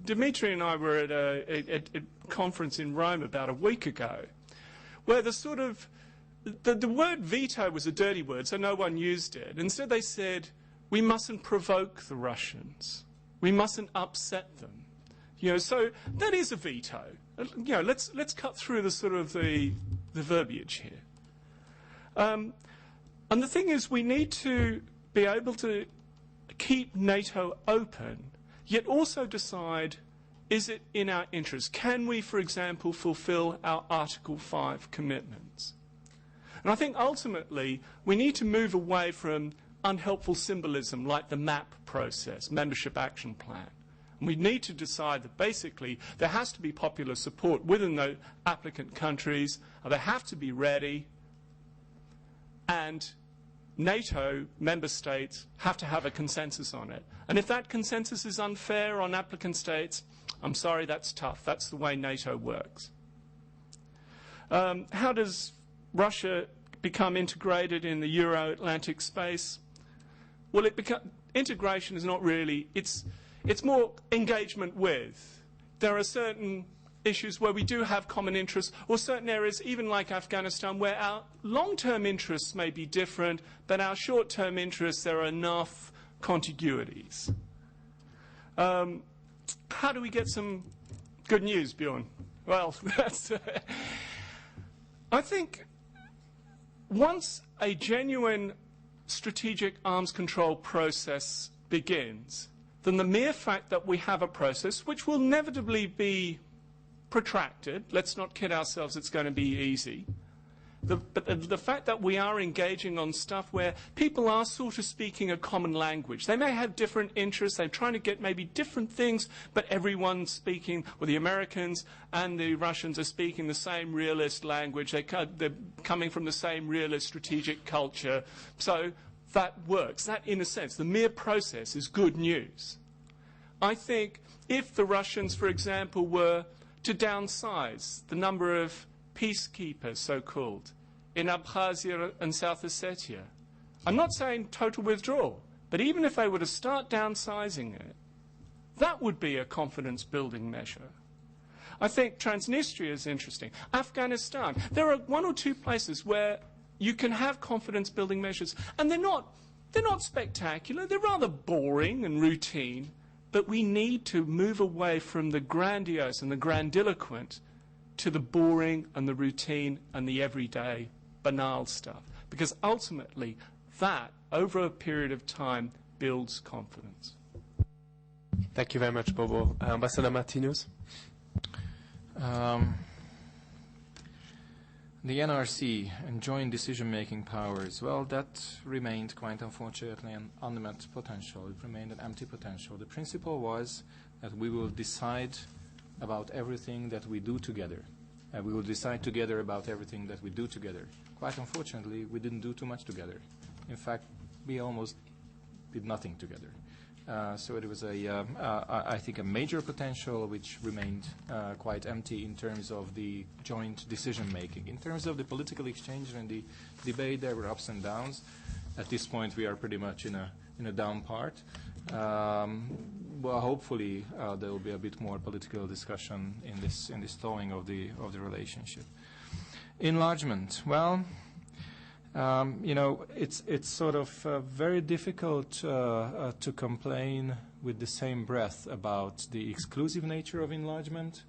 Dimitri and I were at a conference in Rome about a week ago, where the word veto was a dirty word, so no one used it. Instead they said, we mustn't provoke the Russians. We mustn't upset them. So that is a veto. Let's cut through the verbiage here. And the thing is, we need to be able to keep NATO open, yet also decide, is it in our interest? Can we, for example, fulfill our Article 5 commitments? And I think ultimately we need to move away from unhelpful symbolism like the MAP process, Membership Action Plan. And we need to decide that basically there has to be popular support within the applicant countries, and they have to be ready, and NATO member states have to have a consensus on it. And if that consensus is unfair on applicant states, I'm sorry, that's tough. That's the way NATO works. How does Russia become integrated in the Euro-Atlantic space? Well, integration is not really, it's more engagement with. There are certain issues where we do have common interests, or certain areas, even like Afghanistan, where our long-term interests may be different, but our short-term interests, there are enough contiguities. How do we get some good news, Bjorn? Well, I think once a genuine strategic arms control process begins, then the mere fact that we have a process, which will inevitably be protracted, let's not kid ourselves, it's going to be easy. But the fact that we are engaging on stuff where people are sort of speaking a common language. They may have different interests, they're trying to get maybe different things, but everyone's speaking, well, the Americans and the Russians are speaking the same realist language, they're coming from the same realist strategic culture. So that works. That, in a sense, the mere process is good news. I think if the Russians, for example, were to downsize the number of peacekeepers, so-called, in Abkhazia and South Ossetia. I'm not saying total withdrawal, but even if they were to start downsizing it, that would be a confidence-building measure. I think Transnistria is interesting. Afghanistan. There are one or two places where you can have confidence-building measures, and they're not spectacular. They're rather boring and routine, but we need to move away from the grandiose and the grandiloquent to the boring and the routine and the everyday banal stuff, because ultimately that, over a period of time, builds confidence. Thank you very much, Bobo. Ambassador Martinez. The NRC and joint decision-making powers, well, that remained, quite unfortunately, an unmet potential. It remained an empty potential. The principle was that we will decide about everything that we do together. We will decide together about everything that we do together. Quite unfortunately, we didn't do too much together. In fact, we almost did nothing together. So it was, I think, a major potential which remained quite empty in terms of the joint decision-making. In terms of the political exchange and the debate, there were ups and downs. At this point, we are pretty much in a down part. Well, hopefully, there will be a bit more political discussion in this thawing of the relationship. Enlargement. Well, it's sort of very difficult to complain with the same breath about the exclusive nature of enlargement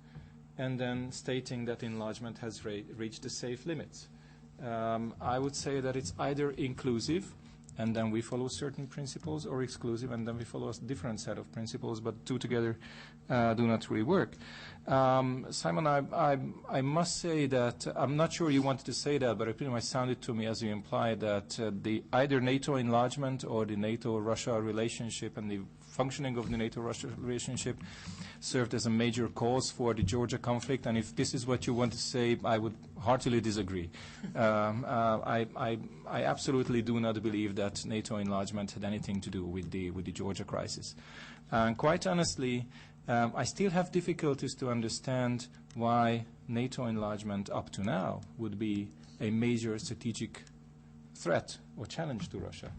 and then stating that enlargement has reached the safe limits. I would say that it's either inclusive and then we follow certain principles, or exclusive and then we follow a different set of principles, but two together do not really work. Simon, I must say that I'm not sure you wanted to say that, but it pretty much sounded to me as you implied that the either NATO enlargement or the NATO-Russia relationship and the functioning of the NATO-Russia relationship served as a major cause for the Georgia conflict. And if this is what you want to say, I would heartily disagree. I absolutely do not believe that NATO enlargement had anything to do with the Georgia crisis. And quite honestly, I still have difficulties to understand why NATO enlargement up to now would be a major strategic threat or challenge to Russia.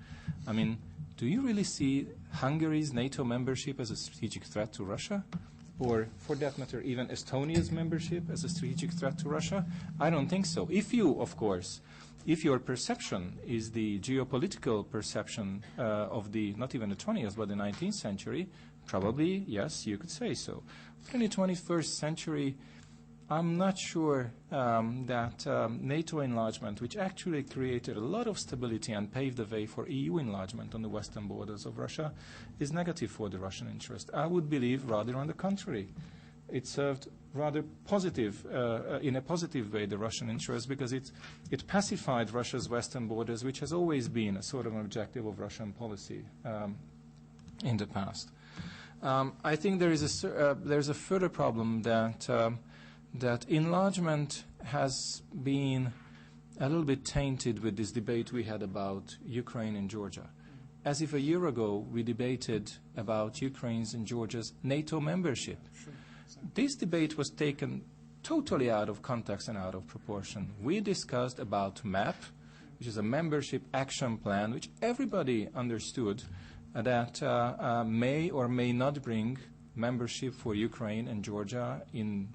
I mean, do you really see Hungary's NATO membership as a strategic threat to Russia? Or, for that matter, even Estonia's membership as a strategic threat to Russia? I don't think so. If you, of course, if your perception is the geopolitical perception of the, not even the 20th, but the 19th century, probably, yes, you could say so. But in the 21st century, I'm not sure that NATO enlargement, which actually created a lot of stability and paved the way for EU enlargement on the western borders of Russia, is negative for the Russian interest. I would believe rather on the contrary. It served rather positive, in a positive way, the Russian interest, because it pacified Russia's western borders, which has always been a sort of an objective of Russian policy in the past. I think there's a further problem that enlargement has been a little bit tainted with this debate we had about Ukraine and Georgia. As if a year ago we debated about Ukraine's and Georgia's NATO membership. Sure. This debate was taken totally out of context and out of proportion. We discussed about MAP, which is a membership action plan, which everybody understood that may or may not bring membership for Ukraine and Georgia in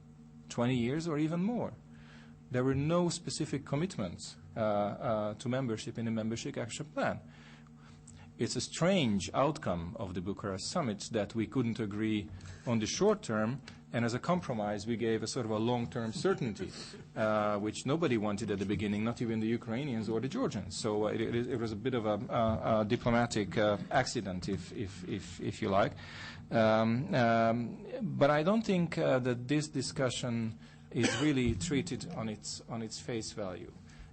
20 years or even more. There were no specific commitments to membership in the membership action plan. It's a strange outcome of the Bucharest summit that we couldn't agree on the short term, and as a compromise we gave a sort of a long-term certainty, which nobody wanted at the beginning, not even the Ukrainians or the Georgians. So it was a bit of a diplomatic accident, if you like. But I don't think that this discussion is really treated on its face value.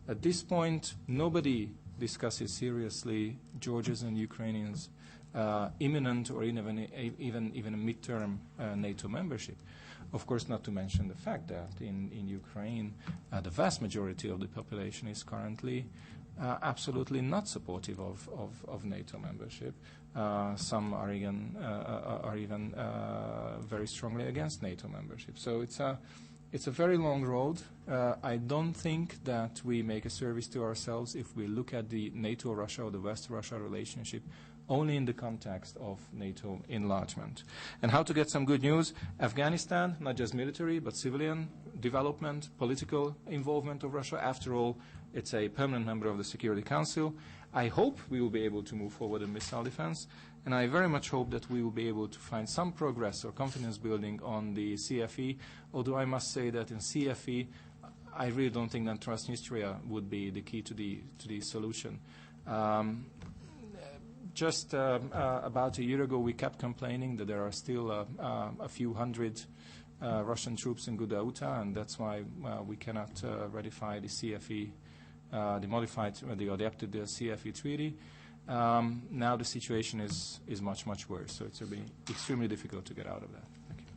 At this point, nobody discusses seriously Georgians and Ukrainians' imminent or even a midterm NATO membership. Of course, not to mention the fact that in Ukraine, the vast majority of the population is currently absolutely not supportive of NATO membership. Some are even very strongly against NATO membership. So it's a very long road. I don't think that we make a service to ourselves if we look at the NATO-Russia or the West-Russia relationship only in the context of NATO enlargement. And how to get some good news? Afghanistan, not just military, but civilian development, political involvement of Russia. After all, it's a permanent member of the Security Council. I hope we will be able to move forward in missile defense, and I very much hope that we will be able to find some progress or confidence building on the CFE, although I must say that in CFE, I really don't think that Transnistria would be the key to the solution. Just about a year ago, we kept complaining that there are still a few hundred Russian troops in Ghouta, and that's why we cannot ratify the CFE, the adapted CFE treaty. Now the situation is much, much worse, so it's going to be extremely difficult to get out of that. Thank you.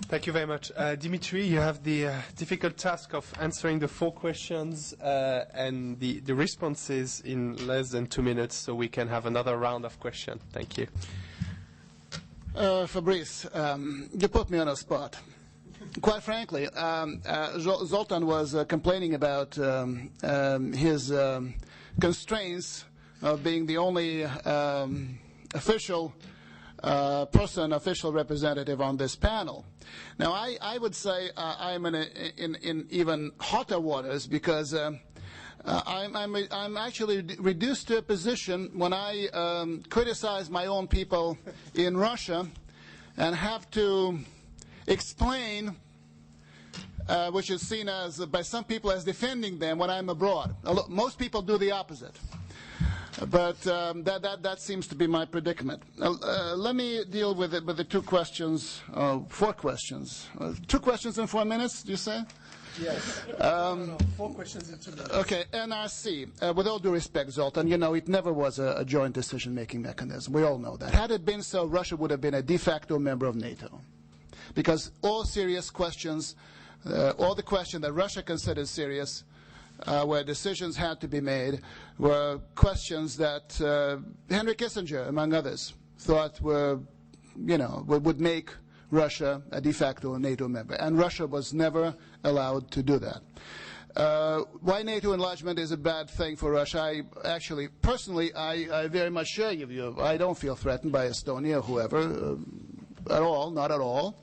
Thank you very much. Dimitri, you have the difficult task of answering the 4 questions and the responses in less than 2 minutes, so we can have another round of questions. Thank you. Fabrice, you put me on a spot. Quite frankly, Zoltan was complaining about his constraints of being the only official representative on this panel. Now, I would say I'm in even hotter waters because I'm actually reduced to a position when I criticize my own people in Russia and have to explain, which is seen as by some people as defending them when I'm abroad. Most people do the opposite. But that seems to be my predicament. Let me deal with it with the 2 questions, 4 questions. 2 questions in 4 minutes, do you say? Yes. 4 questions in 2 minutes. Okay, NRC. With all due respect, Zoltan, you know, it never was a joint decision-making mechanism. We all know that. Had it been so, Russia would have been a de facto member of NATO. Because all serious questions, all the questions that Russia considered serious, where decisions had to be made, were questions that Henry Kissinger, among others, thought were, would make Russia a de facto NATO member. And Russia was never allowed to do that. Why NATO enlargement is a bad thing for Russia, personally, I very much share your view. I don't feel threatened by Estonia or whoever at all, not at all.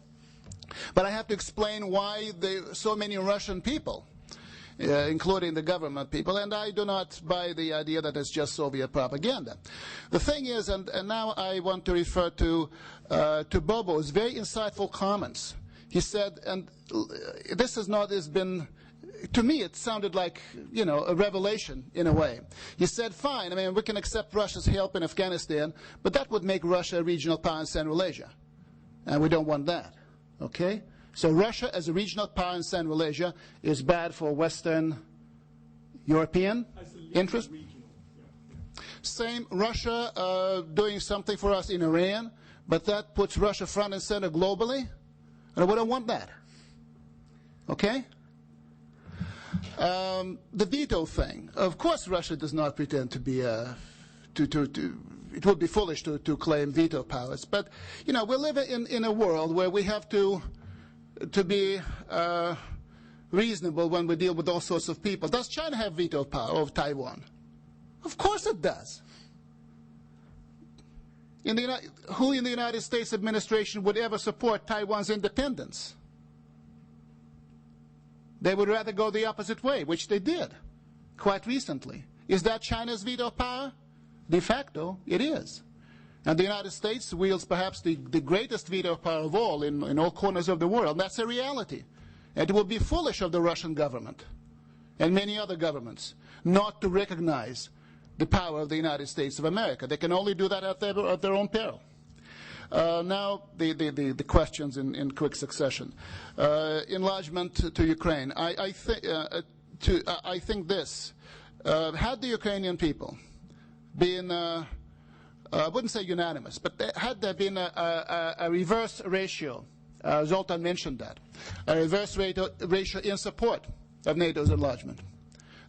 But I have to explain why so many Russian people, including the government people, and I do not buy the idea that it's just Soviet propaganda. The thing is, and now I want to refer to Bobo's very insightful comments. He said, and this has been, to me it sounded like, a revelation in a way. He said, fine, we can accept Russia's help in Afghanistan, but that would make Russia a regional power in Central Asia. And we don't want that. Okay? So Russia as a regional power in Central Asia is bad for Western European interest. Same, Russia doing something for us in Iran, but that puts Russia front and center globally, and we don't want that. Okay? The veto thing. Of course Russia does not pretend to be it would be foolish to claim veto powers, but we live in a world where we have to be reasonable when we deal with all sorts of people. Does China have veto power over Taiwan? Of course it does. Who in the United States administration would ever support Taiwan's independence? They would rather go the opposite way, which they did quite recently. Is that China's veto power? De facto, it is. And the United States wields perhaps the greatest veto power of all in all corners of the world. That's a reality. And it would be foolish of the Russian government and many other governments not to recognize the power of the United States of America. They can only do that at their own peril. Now, the questions in quick succession. Enlargement to Ukraine. I think this. Had the Ukrainian people been, I wouldn't say unanimous, but had there been a reverse ratio, Zoltan mentioned that, a reverse ratio in support of NATO's enlargement,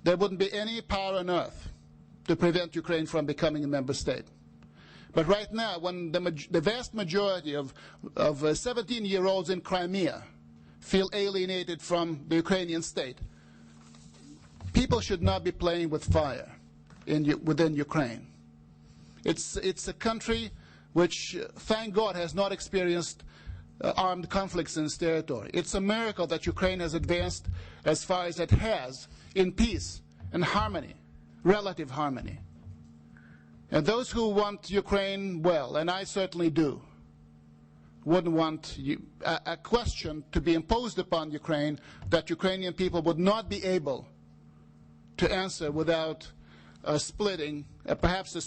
there wouldn't be any power on earth to prevent Ukraine from becoming a member state. But right now, when the vast majority of 17-year-olds in Crimea feel alienated from the Ukrainian state, people should not be playing with fire within Ukraine. It's a country which, thank God, has not experienced armed conflicts in its territory. It's a miracle that Ukraine has advanced as far as it has in peace and harmony, relative harmony. And those who want Ukraine well, and I certainly do, wouldn't want a question to be imposed upon Ukraine that Ukrainian people would not be able to answer without splitting. Perhaps this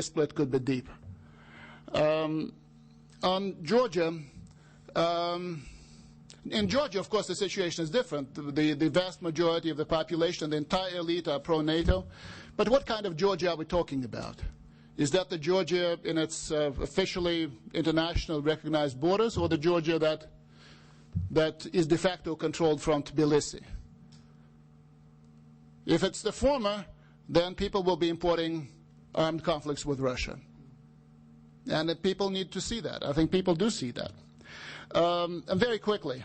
split could be deep. On Georgia, in Georgia, of course, the situation is different. The vast majority of the population, the entire elite, are pro-NATO. But what kind of Georgia are we talking about? Is that the Georgia in its officially international recognized borders, or the Georgia that is de facto controlled from Tbilisi? If it's the former, then people will be importing armed conflicts with Russia. And people need to see that. I think people do see that. And very quickly,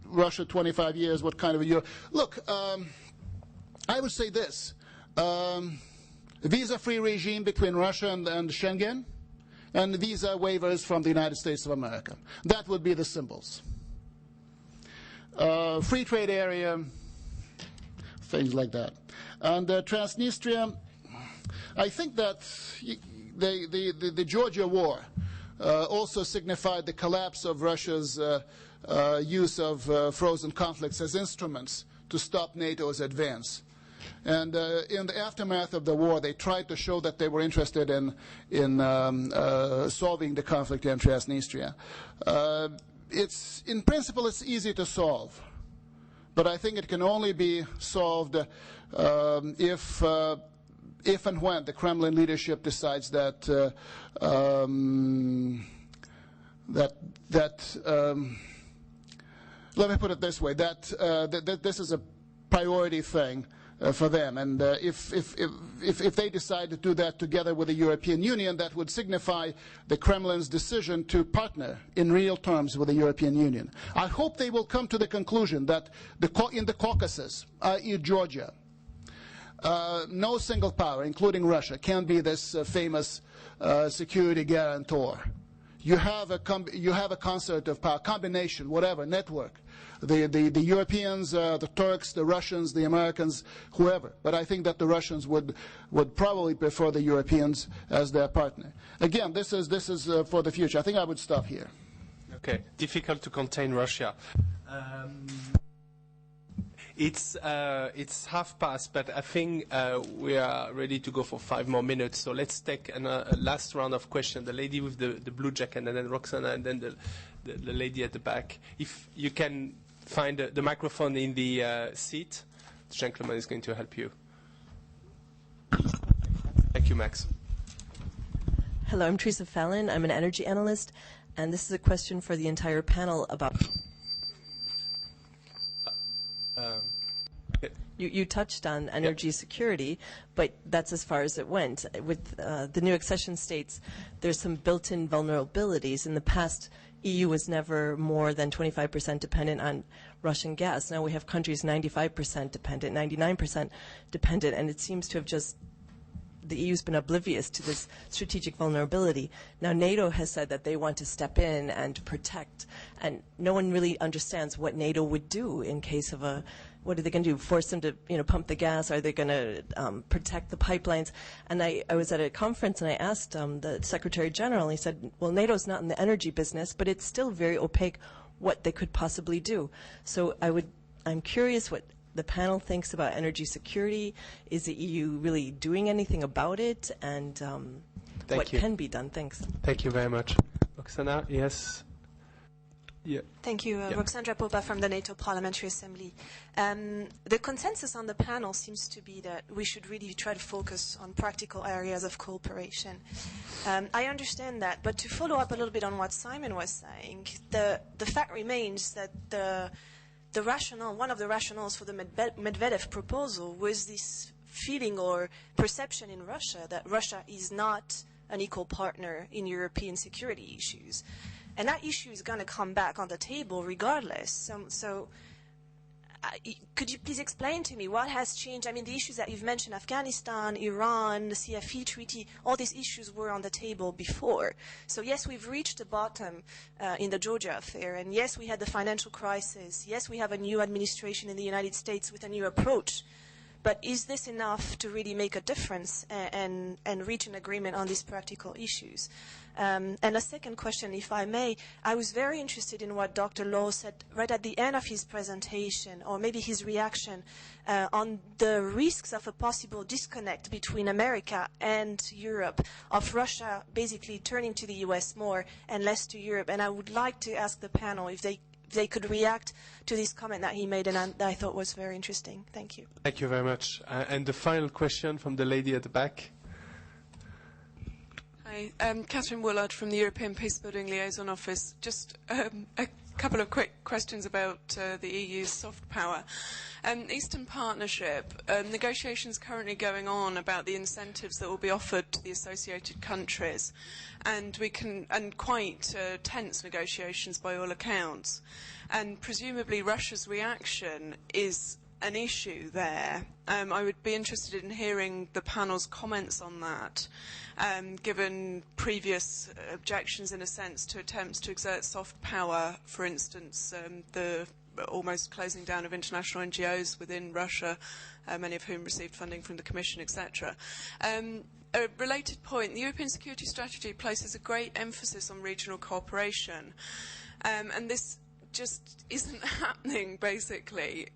Russia, 25 years, what kind of a year? Look, I would say this. Visa-free regime between Russia and Schengen, and visa waivers from the United States of America. That would be the symbols. Free trade area, things like that. And Transnistria, I think that the Georgia war also signified the collapse of Russia's use of frozen conflicts as instruments to stop NATO's advance. And in the aftermath of the war, they tried to show that they were interested in solving the conflict in Transnistria. In principle, it's easy to solve. But I think it can only be solved if and when the Kremlin leadership decides that let me put it this way, that this is a priority thing for them, and if they decide to do that together with the European Union, that would signify the Kremlin's decision to partner in real terms with the European Union. I hope they will come to the conclusion that in the Caucasus, i.e. Georgia, no single power, including Russia, can be this famous security guarantor. You have a concert of power, combination, whatever, network. The Europeans, the Turks, the Russians, the Americans, whoever. But I think that the Russians would probably prefer the Europeans as their partner. Again, this is for the future. I think I would stop here. Okay, difficult to contain Russia. It's past, but I think we are ready to go for 5 more minutes. So let's take a last round of questions. The lady with the blue jacket, and then Roxana, and then the lady at the back. If you can find the microphone in the seat, the gentleman is going to help you. Thank you, Max. Hello, I'm Teresa Fallon. I'm an energy analyst, and this is a question for the entire panel about... You touched on energy security, but that's as far as it went. With the new accession states, there's some built-in vulnerabilities. In the past, EU was never more than 25% dependent on Russian gas. Now we have countries 95% dependent, 99% dependent, and it seems to have just the EU's been oblivious to this strategic vulnerability. Now NATO has said that they want to step in and protect, and no one really understands what NATO would do in case of a... What are they going to do? Force them to, pump the gas? Are they going to protect the pipelines? And I was at a conference and I asked the Secretary General. And he said, "Well, NATO's not in the energy business, but it's still very opaque what they could possibly do." So I'm curious what the panel thinks about energy security. Is the EU really doing anything about it? And what can be done? Thanks. Thank you very much, Roxana. Yes. Yeah. Thank you. Roxandra Popa from the NATO Parliamentary Assembly. The consensus on the panel seems to be that we should really try to focus on practical areas of cooperation. I understand that, but to follow up a little bit on what Simon was saying, the fact remains that the rationale, one of the rationales for the Medvedev proposal was this feeling or perception in Russia that Russia is not an equal partner in European security issues. And that issue is going to come back on the table regardless. Could you please explain to me what has changed? I mean, the issues that you've mentioned, Afghanistan, Iran, the CFE treaty, all these issues were on the table before. So yes, we've reached the bottom in the Georgia affair, and yes, we had the financial crisis. Yes, we have a new administration in the United States with a new approach. But is this enough to really make a difference and reach an agreement on these practical issues? And a second question, if I may, I was very interested in what Dr. Lowe said right at the end of his presentation, or maybe his reaction, on the risks of a possible disconnect between America and Europe, of Russia basically turning to the US more and less to Europe. And I would like to ask the panel if they could react to this comment that he made, and I thought was very interesting. Thank you. Thank you very much. And the final question from the lady at the back. Hi, Catherine Woolard from the European Peacebuilding Liaison Office. Just a couple of quick questions about the EU's soft power. Eastern Partnership, negotiations currently going on about the incentives that will be offered to the associated countries, and quite tense negotiations by all accounts. And presumably Russia's reaction is an issue there. I would be interested in hearing the panel's comments on that, given previous objections, in a sense, to attempts to exert soft power, for instance, the almost closing down of international NGOs within Russia, many of whom received funding from the Commission, etc. A related point, the European Security Strategy places a great emphasis on regional cooperation, and this just isn't happening, basically.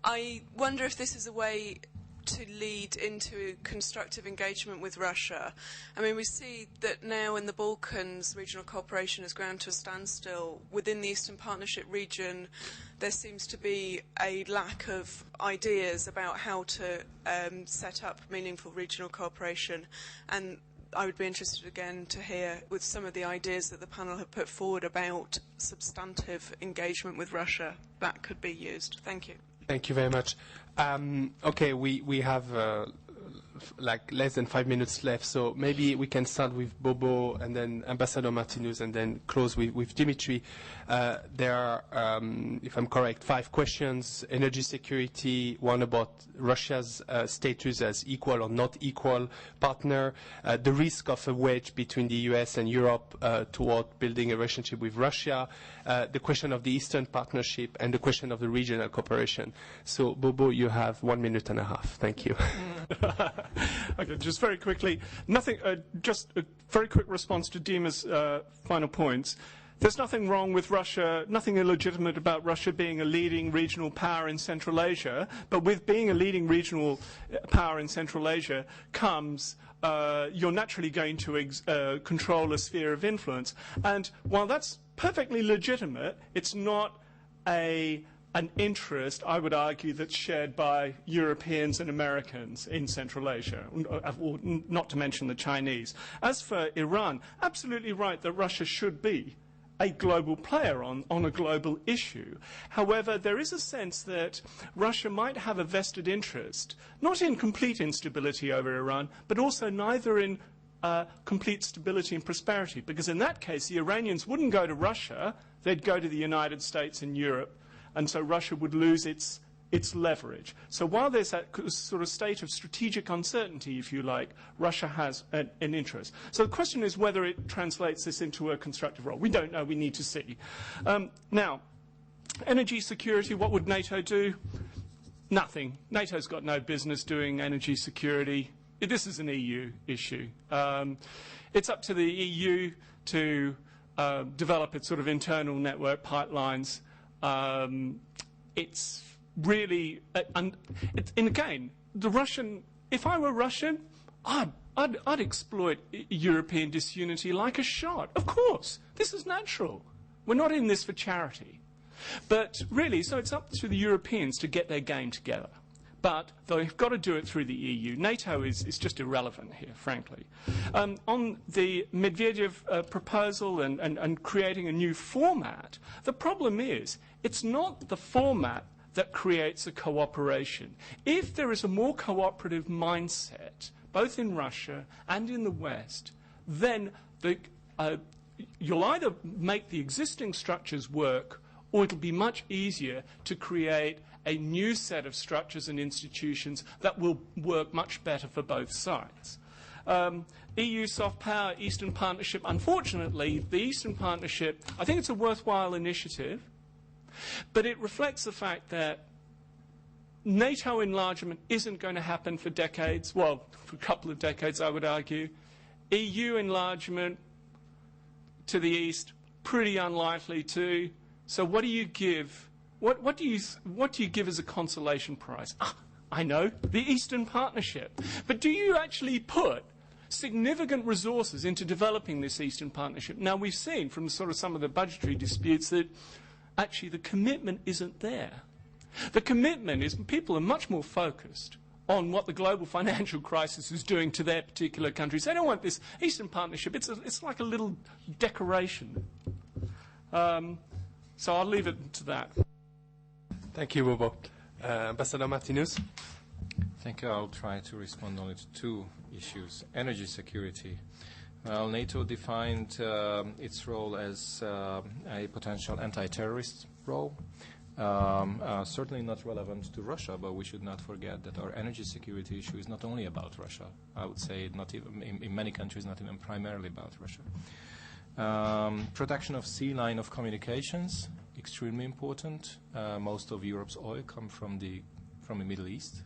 I wonder if this is a way to lead into constructive engagement with Russia. I mean, we see that now in the Balkans, regional cooperation has ground to a standstill. Within the Eastern Partnership region, there seems to be a lack of ideas about how to set up meaningful regional cooperation. And I would be interested again to hear with some of the ideas that the panel have put forward about substantive engagement with Russia that could be used. Thank you. Thank you very much. Okay, we have like less than 5 minutes left, so maybe we can start with Bobo and then Ambassador Martinez and then close with Dimitri. There are, if I'm correct, 5 questions: energy security, one about Russia's status as equal or not equal partner, the risk of a wedge between the US and Europe toward building a relationship with Russia, the question of the Eastern Partnership, and the question of the regional cooperation. So, Bobo, you have 1.5 minutes. Thank you. Okay, just very quickly, just a very quick response to Dima's final points. There's nothing wrong with Russia, nothing illegitimate about Russia being a leading regional power in Central Asia, but with being a leading regional power in Central Asia comes you're naturally going to control a sphere of influence. And while that's perfectly legitimate, it's not an interest, I would argue, that's shared by Europeans and Americans in Central Asia, or not to mention the Chinese. As for Iran, absolutely right that Russia should be a global player on a global issue. However, there is a sense that Russia might have a vested interest, not in complete instability over Iran, but also neither in complete stability and prosperity, because in that case the Iranians wouldn't go to Russia, they'd go to the United States and Europe, and so Russia would lose its leverage. So while there's that sort of state of strategic uncertainty, if you like, Russia has an interest. So the question is whether it translates this into a constructive role. We don't know. We need to see. Now, energy security, what would NATO do? Nothing. NATO's got no business doing energy security. This is an EU issue. It's up to the EU to develop its sort of internal network pipelines. It's really, and again, the Russian, if I were Russian, I'd exploit European disunity like a shot. Of course, this is natural. We're not in this for charity. But really, so it's up to the Europeans to get their game together. but they've got to do it through the EU. NATO is just irrelevant here, frankly. On the Medvedev proposal and creating a new format, the problem is it's not the format that creates a cooperation. If there is a more cooperative mindset, both in Russia and in the West, then you'll either make the existing structures work, or it'll be much easier to create a new set of structures and institutions that will work much better for both sides. EU soft power, Eastern Partnership. Unfortunately, the Eastern Partnership, I think it's a worthwhile initiative, but it reflects the fact that NATO enlargement isn't going to happen for decades, well, for a couple of decades, I would argue. EU enlargement to the east, pretty unlikely too. So what do you give? What do you give as a consolation prize? I know, the Eastern Partnership. But do you actually put significant resources into developing this Eastern Partnership? Now, we've seen from sort of some of the budgetary disputes that actually the commitment isn't there. The commitment is people are much more focused on what the global financial crisis is doing to their particular countries. They don't want this Eastern Partnership. It's like a little decoration. So I'll leave it to that. Thank you, Bobo. Ambassador Martinez. Thank you. I'll try to respond only to two issues. Energy security. Well, NATO defined its role as a potential anti-terrorist role. Certainly not relevant to Russia, but we should not forget that our energy security issue is not only about Russia. I would say not even in many countries, not even primarily about Russia. Protection of sea line of communications, extremely important. Most of Europe's oil comes from the Middle East.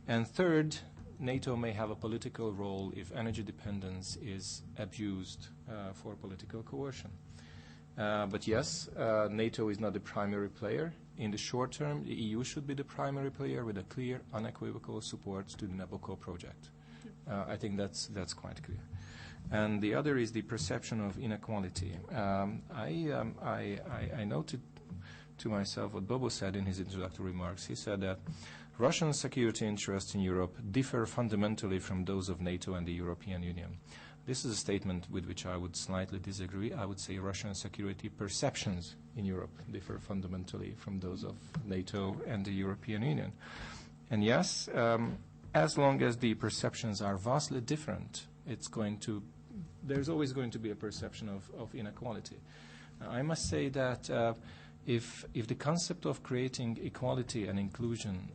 And third, NATO may have a political role if energy dependence is abused for political coercion. But yes, NATO is not the primary player. In the short term, the EU should be the primary player with a clear, unequivocal support to the Nabucco project. I think that's quite clear. And the other is the perception of inequality. I noted to myself what Bobo said in his introductory remarks. He said that Russian security interests in Europe differ fundamentally from those of NATO and the European Union. This is a statement with which I would slightly disagree. I would say Russian security perceptions in Europe differ fundamentally from those of NATO and the European Union. And yes, as long as the perceptions are vastly different, there's always going to be a perception of inequality. I must say that if the concept of creating equality and inclusion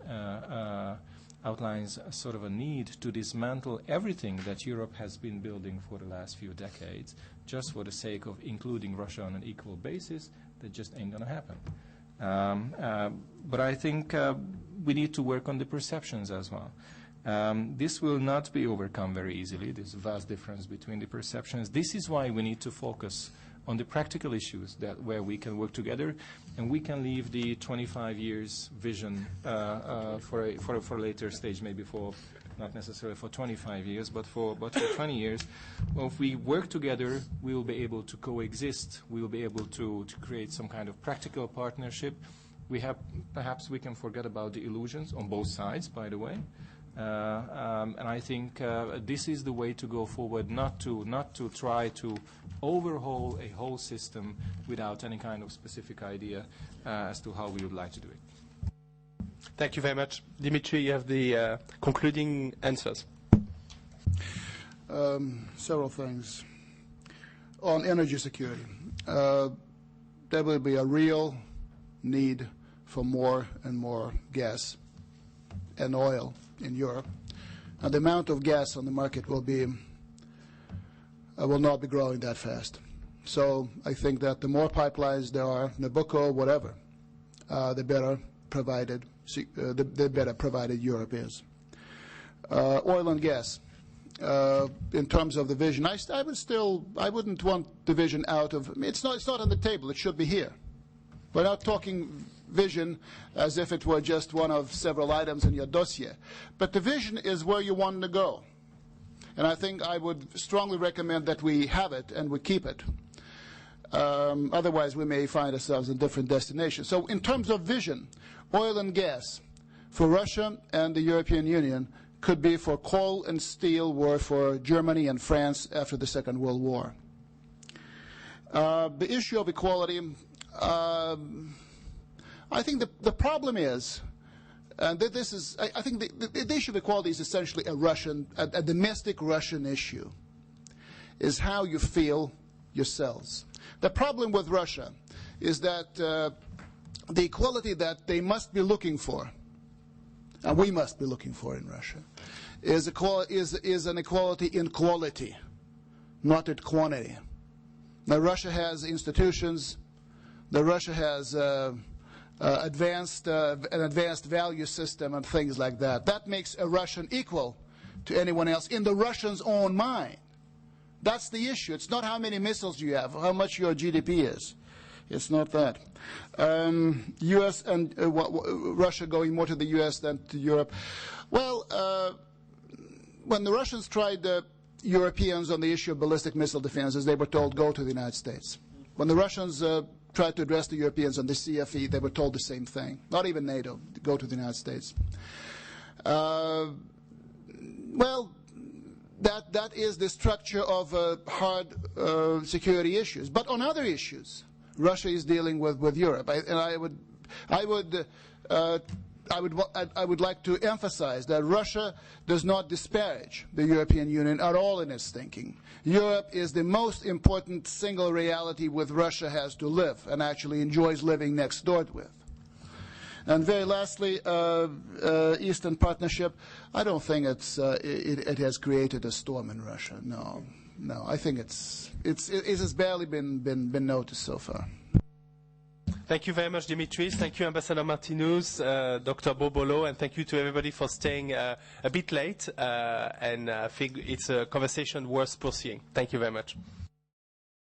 outlines a sort of a need to dismantle everything that Europe has been building for the last few decades, just for the sake of including Russia on an equal basis, that just ain't going to happen. But I think we need to work on the perceptions as well. This will not be overcome very easily, this vast difference between the perceptions. This is why we need to focus on the practical issues where we can work together, and we can leave the 25 years vision for a later stage, maybe not necessarily for 25 years, but for 20 years. Well, if we work together, we will be able to coexist. We will be able to create some kind of practical partnership. Perhaps we can forget about the illusions on both sides, by the way. And I think this is the way to go forward, not to try to overhaul a whole system without any kind of specific idea as to how we would like to do it. Thank you very much. Dimitri, you have the concluding answers. Several things. On energy security, there will be a real need for more and more gas and oil in Europe, and the amount of gas on the market will not be growing that fast. So I think that the more pipelines there are, Nabucco, whatever, the better provided Europe is. Oil and gas. In terms of the vision, I wouldn't want the vision out of. It's not on the table. It should be here. We're not talking vision as if it were just one of several items in your dossier. But the vision is where you want to go. And I think I would strongly recommend that we have it and we keep it. Otherwise, we may find ourselves in different destinations. So in terms of vision, oil and gas, for Russia and the European Union could be for coal and steel were for Germany and France after the Second World War. The issue of equality, I think the problem is, and this is, I think the issue of equality is essentially a domestic Russian issue, is how you feel yourselves. The problem with Russia is that the equality that they must be looking for, and we must be looking for in Russia, is an equality in quality, not in quantity. Now, Russia has institutions. Now, Russia has an advanced value system and things like that. That makes a Russian equal to anyone else in the Russian's own mind. That's the issue. It's not how many missiles you have, how much your GDP is. It's not that. U.S. and Russia going more to the U.S. than to Europe. Well, when the Russians tried the Europeans on the issue of ballistic missile defenses, they were told, go to the United States. When the Russians tried to address the Europeans on the CFE, they were told the same thing. Not even NATO, go to the United States. Well, that is the structure of hard security issues. But on other issues, Russia is dealing with Europe, I would like to emphasize that Russia does not disparage the European Union at all in its thinking. Europe is the most important single reality with Russia has to live and actually enjoys living next door with. And very lastly, Eastern Partnership. I don't think it has created a storm in Russia. No. I think it has barely been noticed so far. Thank you very much, Dimitris. Thank you, Ambassador Martinez, Dr. Bobolo, and thank you to everybody for staying a bit late. And I think it's a conversation worth pursuing. Thank you very much.